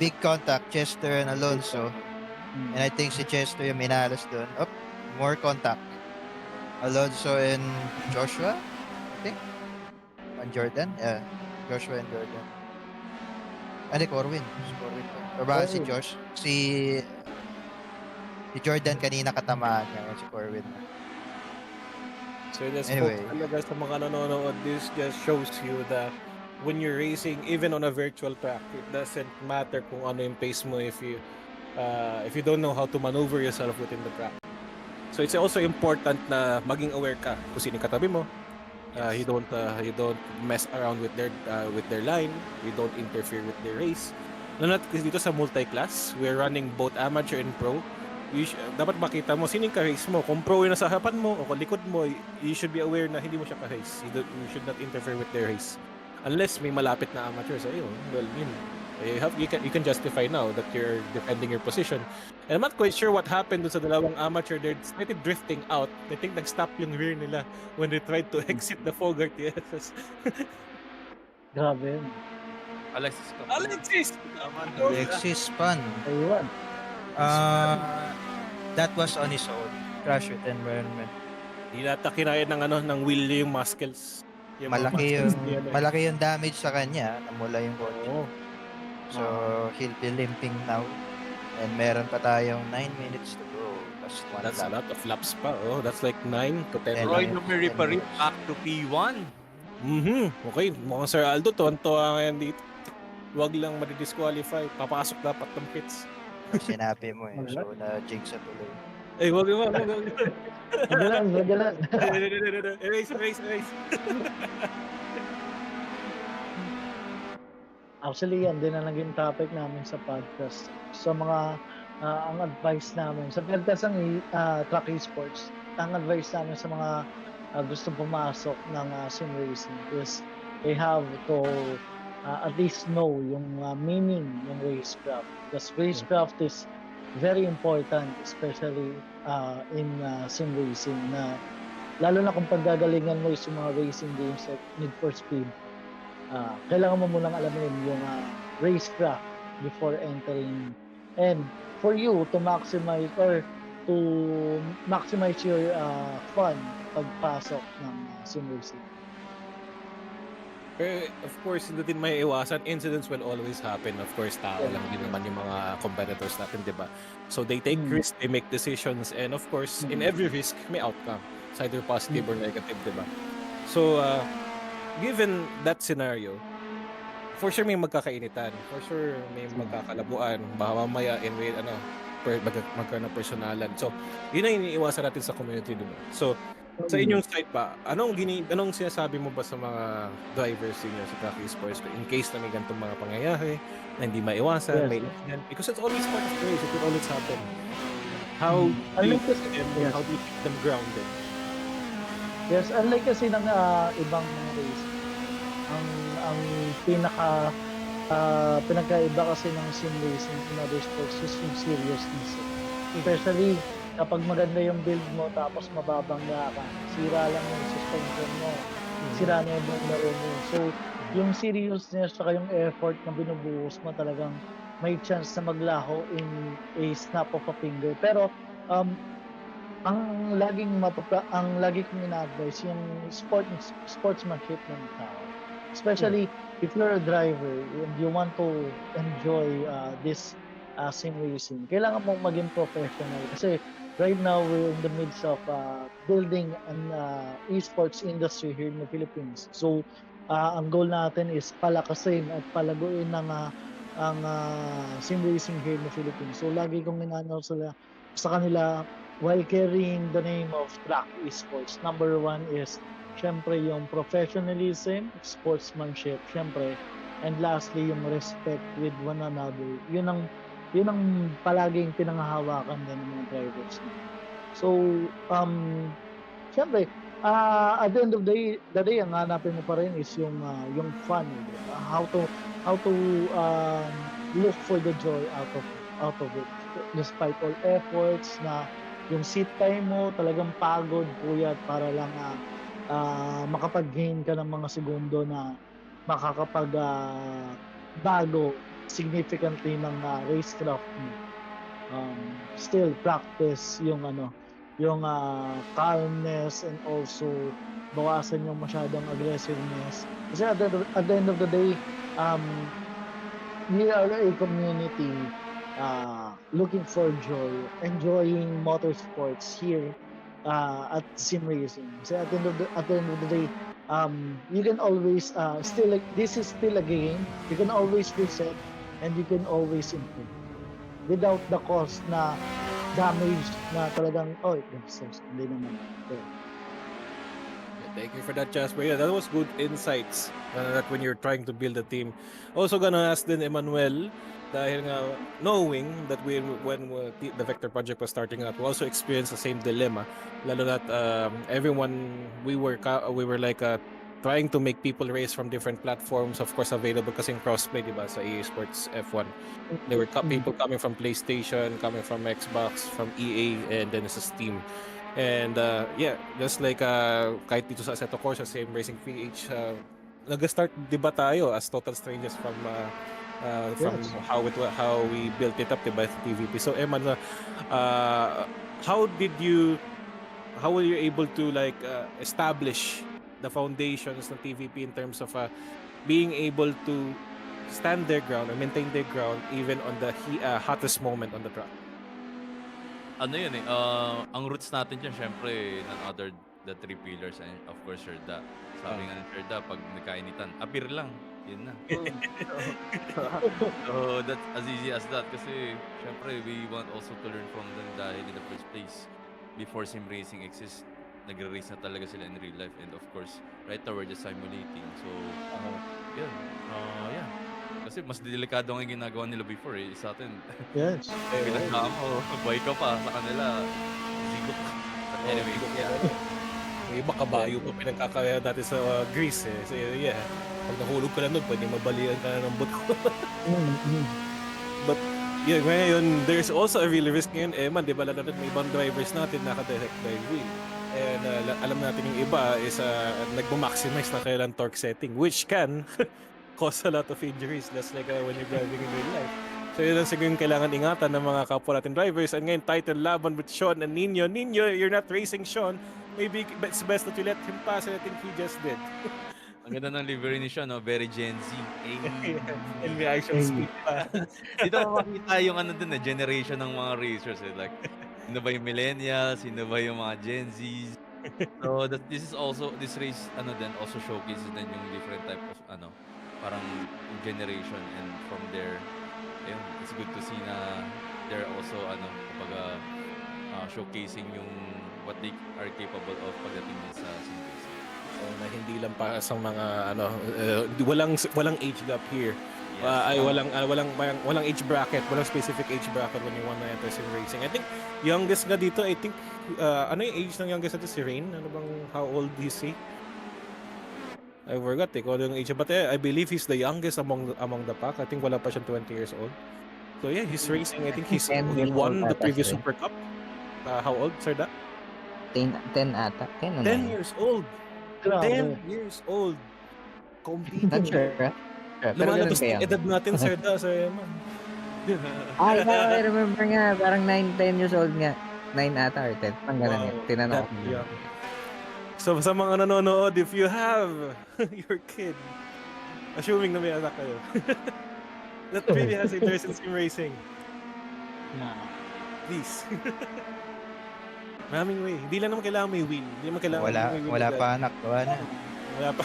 Big contact, Chester and Alonso. And I think si Chester yung minalas doon. Oh, more contact. Alonso and Joshua, I think. And Jordan? Yeah, Joshua and Jordan. Hindi, Corwin. Si Corwin pa. Or baka si Josh? Si Jordan kanina katamaan niya. Si Corwin. So just Anyway. talaga sa mga nanonood, this just shows you that when you're racing, even on a virtual track, it doesn't matter kung ano yung pace mo if you don't know how to maneuver yourself within the track. So it's also important na maging aware ka kung sino yung katabi mo. You don't mess around with their line. You don't interfere with their race. Kasi dito sa multi-class, we're running both amateur and pro. Dapat makita mo sino yung ka-race mo. Kung pro yung nasa harapan mo o kung likod mo, you should be aware na hindi mo siya ka-race. You should not interfere with their race. Unless may malapit na amateur sa iyo, well, you can justify now that you're defending your position. And I'm not quite sure what happened dun sa dalawang amateur. They started drifting out. I think nag-stop yung rear nila when they tried to exit the Fogart. Yes. Grabe yun. Alexis Pan. Ayun. That was on his own. Crash with environment. Hindi nata kinaya ng wheel yung muscles. Malaki yung damage sa kanya. Namula yung kotse. So, he'll be limping now. And meron pa tayong 9 minutes to go. That's a lot of laps pa. Oh, that's like 9 to 10 Roy laps. Numeri back to P1. Okay, mukhang Sir Aldo, tuwan-tuwa ngayon dito. Huwag lang madi-disqualify. Papasok dapat ng pits. Sinabi mo eh. So, na-jinx sa tuloy. Eh, wag. Magalan. Erase. Actually, yan din ang naging topic namin sa podcast. Sa mga, ang advice namin, sa podcast ng track esports, ang advice namin sa mga gustong pumasok ng sim racing is they have to at least know yung meaning ng racecraft. Because racecraft is very important, especially in sim racing, na lalo na kung paggagalingan mo is yung mga racing games like Need for Speed. Kailangan mo munang alamin yung racecraft before entering, and for you to maximize your fun pagpasok ng sim racing. Pero of course, hindi din may iwasan. Incidents will always happen. Of course, tao lang din naman yung mga competitors natin, di ba? So they take risks, they make decisions, and of course, in every risk, may outcome. It's either positive or negative, di ba? So, given that scenario, for sure may magkakainitan. For sure may magkakalabuan. Baka mamaya magkaroon ng personalan. So, yun ang iniiwasan natin sa community, di ba? So, sa inyong side pa, anong sinasabi mo ba sa mga drivers niyo sa track esports in case na may ganitong mga pangyayari na hindi maiwasan, may incident? Because it's always part of the race. It will always happen. How do you keep them grounded? Yes, unlike kasi ng ibang race, ang pinagkaiba kasi ng sim racing in other sports is yung seriousness. Especially kapag maganda yung build mo tapos mababangga ka, sira lang yung suspension mo, sira na yung laro mo. So, yung seriousness at yung effort na binubuhos mo, talagang may chance na maglaho in a snap of a finger. Pero, ang lagi kong ina-advise yung sportsmanship ng tao. Especially if you're a driver and you want to enjoy this sim racing, kailangan mong maging professional kasi right now we're in the midst of building an esports industry here in the Philippines. So ang goal natin is palakasin at palaguin ang sim racing here in the Philippines. So lagi kong inaano sa kanila, while carrying the name of track esports. Number one is syempre yung professionalism, sportsmanship, syempre, and lastly yung respect with one another. Yun ang palaging pinanghahawakan din ng mga drivers na. So, syempre, at the end of the day, ang hanapin mo pa rin is yung fun, diba? How to look for the joy out of it. Despite all efforts na yung seat time mo talagang pagod, puyat para lang makapag-gain ka ng mga segundo na makakapag bago significantly ng racecraft mo. Still practice yung calmness, and also bawasan yung masyadong aggressiveness. Kasi at the end of the day, we are a community looking for joy, enjoying motorsports here at SimRacing. Kasi at the end of the day, you can always this is still a game. You can always reset and you can always improve without the cost na damage na talagang hindi naman. Thank you for that, Jasper. Yeah, that was good insights that when you're trying to build a team. Also gonna ask din Emmanuel, dahil nga knowing that when the Vector project was starting out, we also experienced the same dilemma. Lalo that we were like trying to make people race from different platforms, of course available kasi crossplay, diba, sa EA Sports F1. There were people coming from PlayStation, coming from Xbox, from EA, and then sa Steam. And just like kahit dito sa Assetto Corsa, SimRacingPH, nag-start diba tayo as total strangers from Yes. how we built it up, diba, sa PvP. So Eman, how were you able to like establish the foundations ng PvP in terms of being able to stand their ground or maintain their ground even on the hottest moment on the track? Ano yun ang roots natin dyan, syempre, none other the three pillars, and of course, Sherda. Sabi nga ng Sherda, pag nagkainitan, appear lang. Yun na. So, that's as easy as that. Kasi, syempre, we want also to learn from them dahil in the first place, before sim racing exists, nagre-race na talaga sila in real life. And of course, right now, we're just simulating. So, yun. Yeah. Kasi mas delikado ang ginagawa nila before sa atin. Yes. Pinagkama mo, buhay ka pa. Sa kanila, zigot. But anyway, yeah. Yung iba kabayo pa pinagkakaya dati sa Greece eh. So yeah, pag nahulog ka na nun, pwede mabalian ka na ng buto. But yeah, ngayon, there's also a real risk ngayon. Man, di ba, lalo may ibang drivers natin naka-direct drive wheel. And alam natin yung iba is nagbo-maximize na kailan torque setting, which can cause a lot of injuries, just like when you're driving in real life. So yun ang siguro yung kailangan ingatan ng mga kapwa natin drivers. And ngayon, title laban with Sean and Nino. Nino, you're not racing Sean. Maybe it's best that you let him pass, and I think he just did. Ang ganda ng livery ni Sean, no? Very Gen Z. And may action speed pa. Dito makikita yung generation ng mga racers. Like, sino ba yung millennials? Sino ba yung mga Gen Zs? So, this race, also showcases din yung different type of, parang generation, and from there, it's good to see na they're also showcasing yung what they are capable of pagdating sa sim racing. So, na hindi lang para sa mga walang age gap here. Yes. Walang age bracket, walang specific age bracket when you want to enter sim racing. I think youngest nga dito, I think ano yung age ng youngest natin, si Rain? Ano bang, how old is he? I forgot kung ano yung age, but I believe he's the youngest among the pack. I think wala pa siyang 20 years old. So yeah, he's racing. I think he's won the previous Super Cup. How old, sir? 10 ata. 10 years old. 10 years old. Competing. Not sure. Lumalabas na edad natin, sir Eman. I remember nga, parang 9-10 years old nga. 9 ata or 10. Ang ganun nga. Tinanong ko. So sa mga nanonood, if you have your kid, assuming na may anak kayo, that really has interest in sim racing, please. Maraming way. Hindi lang naman kailangan may wheel. Hindi naman kailangan Wala pa anak. Wala pa.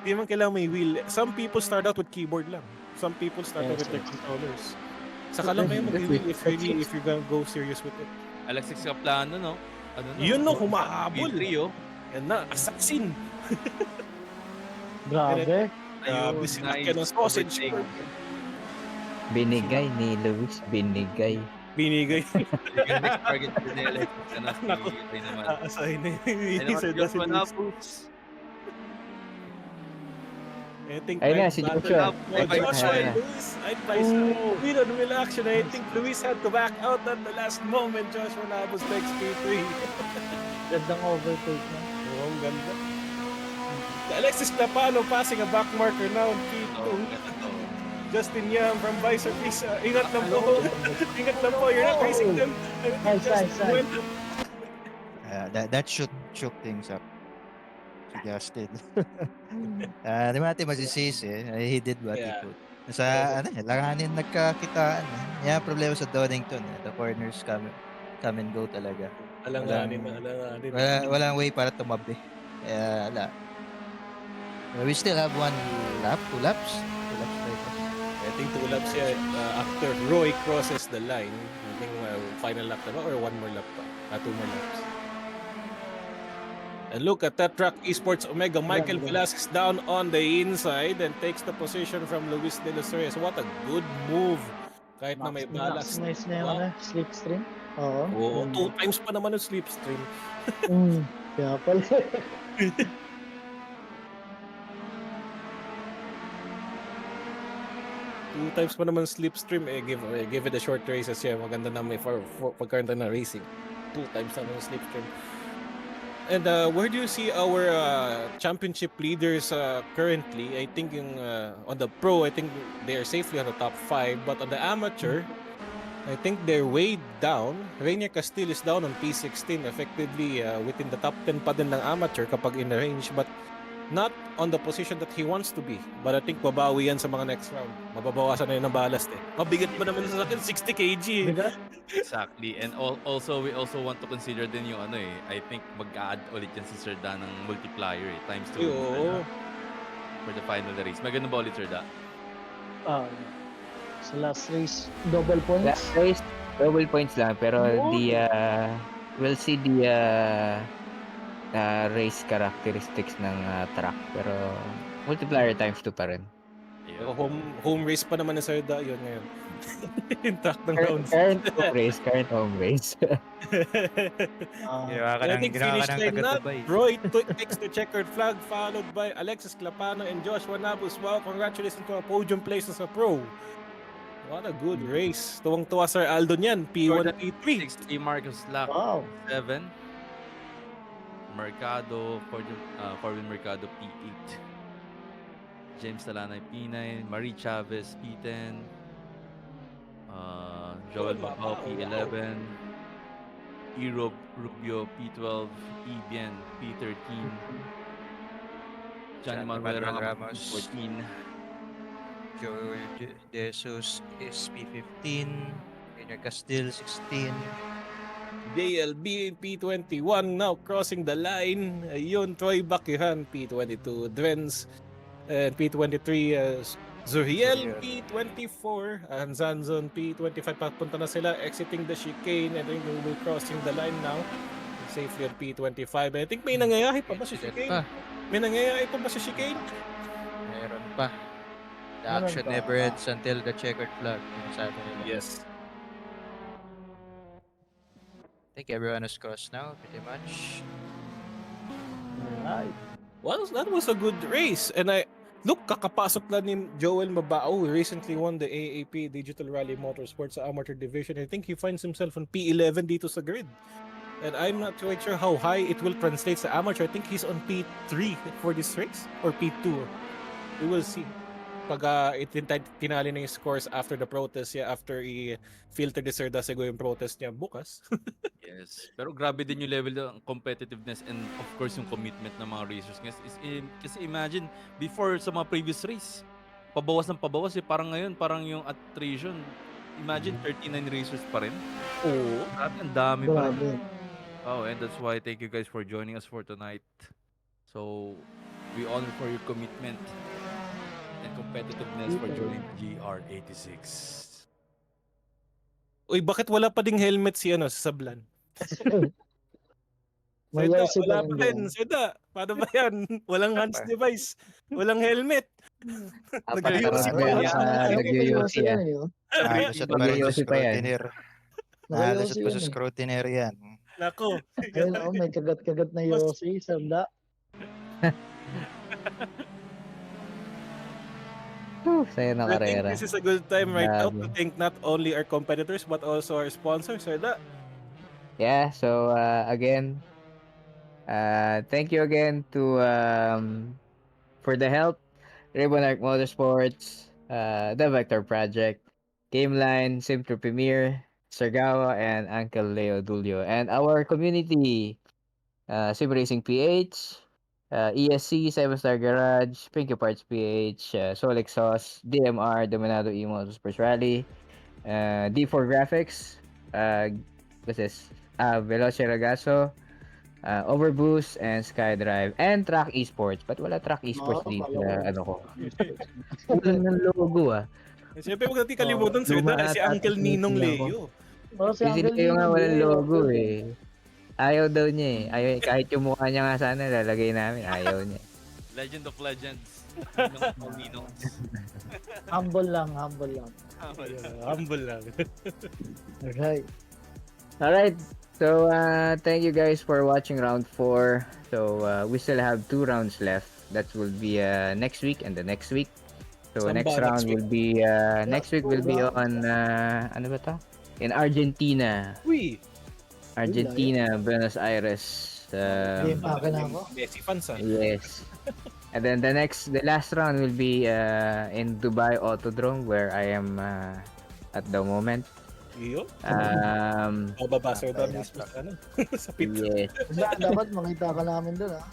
Hindi naman kailangan may wheel. Some people start out with keyboard lang. Some people start out with their controllers. Saka lang kayo mag-wheel if you're gonna go serious with it. Alexis Caplano, no? Ano no? Yun no, Sa humahabol. P3, oh. Yan na, assassin. Grabe. Grabe, Ayun, sinakyan ng nice sausage. overtake. Binigay ni Luis, binigay. Binigay. Balikan next target ko ni Alexis, ano, si Naku, Reynaman. aasahin na yun. Reynaman, Sir Joshua Dasilis. Nabus. I think Ayun na, I'd si battle Joshua. Oh, Joshua and Luis. I'd place win on wheel action. I think Luis had to back out at the last moment. Joshua Nabus takes P3. Gandang overtake na. Oo, ang ganda. Alexis Clapano passing a back marker now on P2. Justin Yam from Vice Pisa. Ingat lang po. Ingat lang po. You're not racing them. Nice. That shook things up. Si Justin. Di ba natin masisisi? He did what he could. Sa langanin nagkakitaan. Yan problema sa Donington. The corners come and go talaga. Alanganin. Walang way para tumabi. Wala. We still have 1 lap, 2 laps. 2 laps later. I think 2 laps yan after Roy crosses the line. I think final lap na ba or 1 more lap pa? 2 more laps. And look at that track esports Omega. Michael Velasquez down on the inside and takes the position from Luis de los Reyes. What a good move. Kahit na may balas. Nice na yung slipstream. Oo. 2 times pa naman yung slipstream. Kaya pala. 2 times pa naman slipstream, give it a short races siya. Maganda na may pagkaranta na racing. 2 times naman slipstream. And where do you see our championship leaders currently? I think on the pro, I think they are safely on the top 5. But on the amateur, I think they're way down. Rainier Castile is down on P16, effectively within the top 10 pa din ng amateur kapag in range. But not on the position that he wants to be. But I think babawi yan sa mga next round. Mababawasan na yun ng ballast eh. Mabigat pa naman sa akin, 60 kg eh. Exactly. And also, we also want to consider din yung I think mag-add ulit yan si Sir Da ng multiplier eh. Times 2. For the final race. May ganun ba ulit, Sir Da? Sa last race, double points. Last race, double points lang. Pero we'll see the race characteristics ng track. Pero multiplier times 2 pa rin. Home race pa naman na Sir Da yun ngayon. Yung track ng rounds. Current home race. I think finish line na. Roy takes the checkered flag followed by Alexis Clapano and Joshua Nabus. Wow, congratulations to our podium places sa pro. What a good race. Tuwang-tuwa Sir Aldo niyan. P1, P3. 60 Marcus Lack. Wow. 7. Mercado, Corbin Mercado P8. James Talanay P9, Marie Chavez P10, Joel Babao P11, Erob Rubio P12, Ibian P13, John Manuel Ramos P14, Joel Jesus is P15, Rainier Castile 16, JLB P21 now crossing the line. Ayun, Troy Bakihan P22, Drenz and P23, Zuriel P24, and Zanzon P25. Papunta na sila exiting the chicane and then we'll be crossing the line now. Safely on P25. I think may nangyayari pa ba sa chicane? May nangyayari pa ba sa chicane? Meron pa. The action never ends until the checkered flag. Sabi nila. Yes. I think everyone has crossed now, pretty much. Alright. Well, that was a good race. And look, kakapasok lang ni Joel Mabao, who recently won the AAP Digital Rally Motorsports Amateur Division. I think he finds himself on P11 dito sa grid. And I'm not quite sure how high it will translate sa amateur. I think he's on P3 for this race, or P2. We will see. Pag tinali na yung scores after the protest, after i-filter the Sir Dasego yung protest niya bukas. Yes. Pero grabe din yung level ng competitiveness and of course yung commitment ng mga racers. Kasi imagine, before sa mga previous race, pabawas ng pabawas parang ngayon, parang yung attrition, imagine 39 racers pa rin. Oo. Ang dami pa rin. Oh, and that's why thank you guys for joining us for tonight. So, we honor for your commitment and competitiveness for joining GR86. Uy, bakit wala pa ding helmet si Sablan? May Seda, Yossi wala pa pa rin din. dyan. Seda, paano ba yan? Walang hands device. Walang helmet. Apat na Nag-Yossi rato pa yan yan. naka-Nag-Yossi ah. Nakalusot pa rin sa Nag-Yossi pa yan. scrutineer. Nakalusot Naka-Yossi pa yan sa eh. scrutineer yan. Nako. Ayun oh, may kagat-kagat na Yossi, sanda. Saya ng I think karera. this is a good time right now to Grabe. thank not only our competitors but also our sponsors. Seda. Yeah, so again, thank you again to for the help, RibbonArc Motorsports, the Vector Project, Gameline, Simtra Premier, Sargawa, and Uncle Leo Dulio, and our community, SimRacingPH, ESC, 7 Star Garage, Pinky Parts PH, Soul Exhaust, DMR, Dominado E Motorsports Rally, D4 Graphics, what's this? Veloce Ragazzo, Overboost, and SkyDrive, and Track Esports. Ba't wala Track Esports dito sa ano ko? Kulang ng logo ah. Siyempre, huwag natin kalimutan Luma si ata Uncle tapos Ninong nila ako. Leo. Si Si Uncle Leo nga Ninong walang Leo. logo eh. Ayaw daw niya eh. Ayaw, kahit yung mukha niya nga sana lalagay namin. Ayaw niya. Legend of Legends. Ninong. Humble lang, humble lang. Humble lang. Alright. Alright. So, thank you guys for watching round 4. So, we still have 2 rounds left. That will be next week and the next week. So, Saan next ba round next week? will be next week will be on ano ba to? In Argentina. Uy! Argentina, Buenos Aires. Game pa na ako. Messi fans ah. Yes. And then the last round will be in Dubai Autodrome where I am at the moment. Iyo? Bababasa daw mismo sa ano? Sa pit. Yes. Dapat makita ka namin doon ah.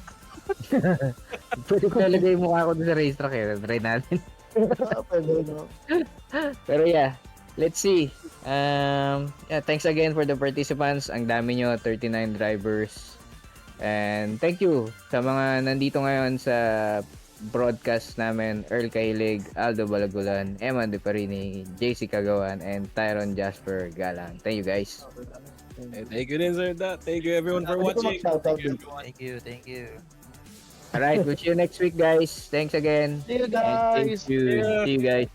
Pwede ko nalagay yung mukha ko doon sa racetrack eh. Try natin. Pwede no. Pero yeah, let's see. Yeah, thanks again for the participants. Ang dami nyo, 39 drivers. And thank you sa mga nandito ngayon sa broadcast namin, Earl Kahilig, Aldo Balagulan, Eman De Parini, JC Kagawan, and Tyron Jasper Galang. Thank you guys. Thank you din, sir. Thank you everyone for watching. Thank you. Alright, we'll see you next week guys. Thanks again. See you And thank guys. you. See you guys.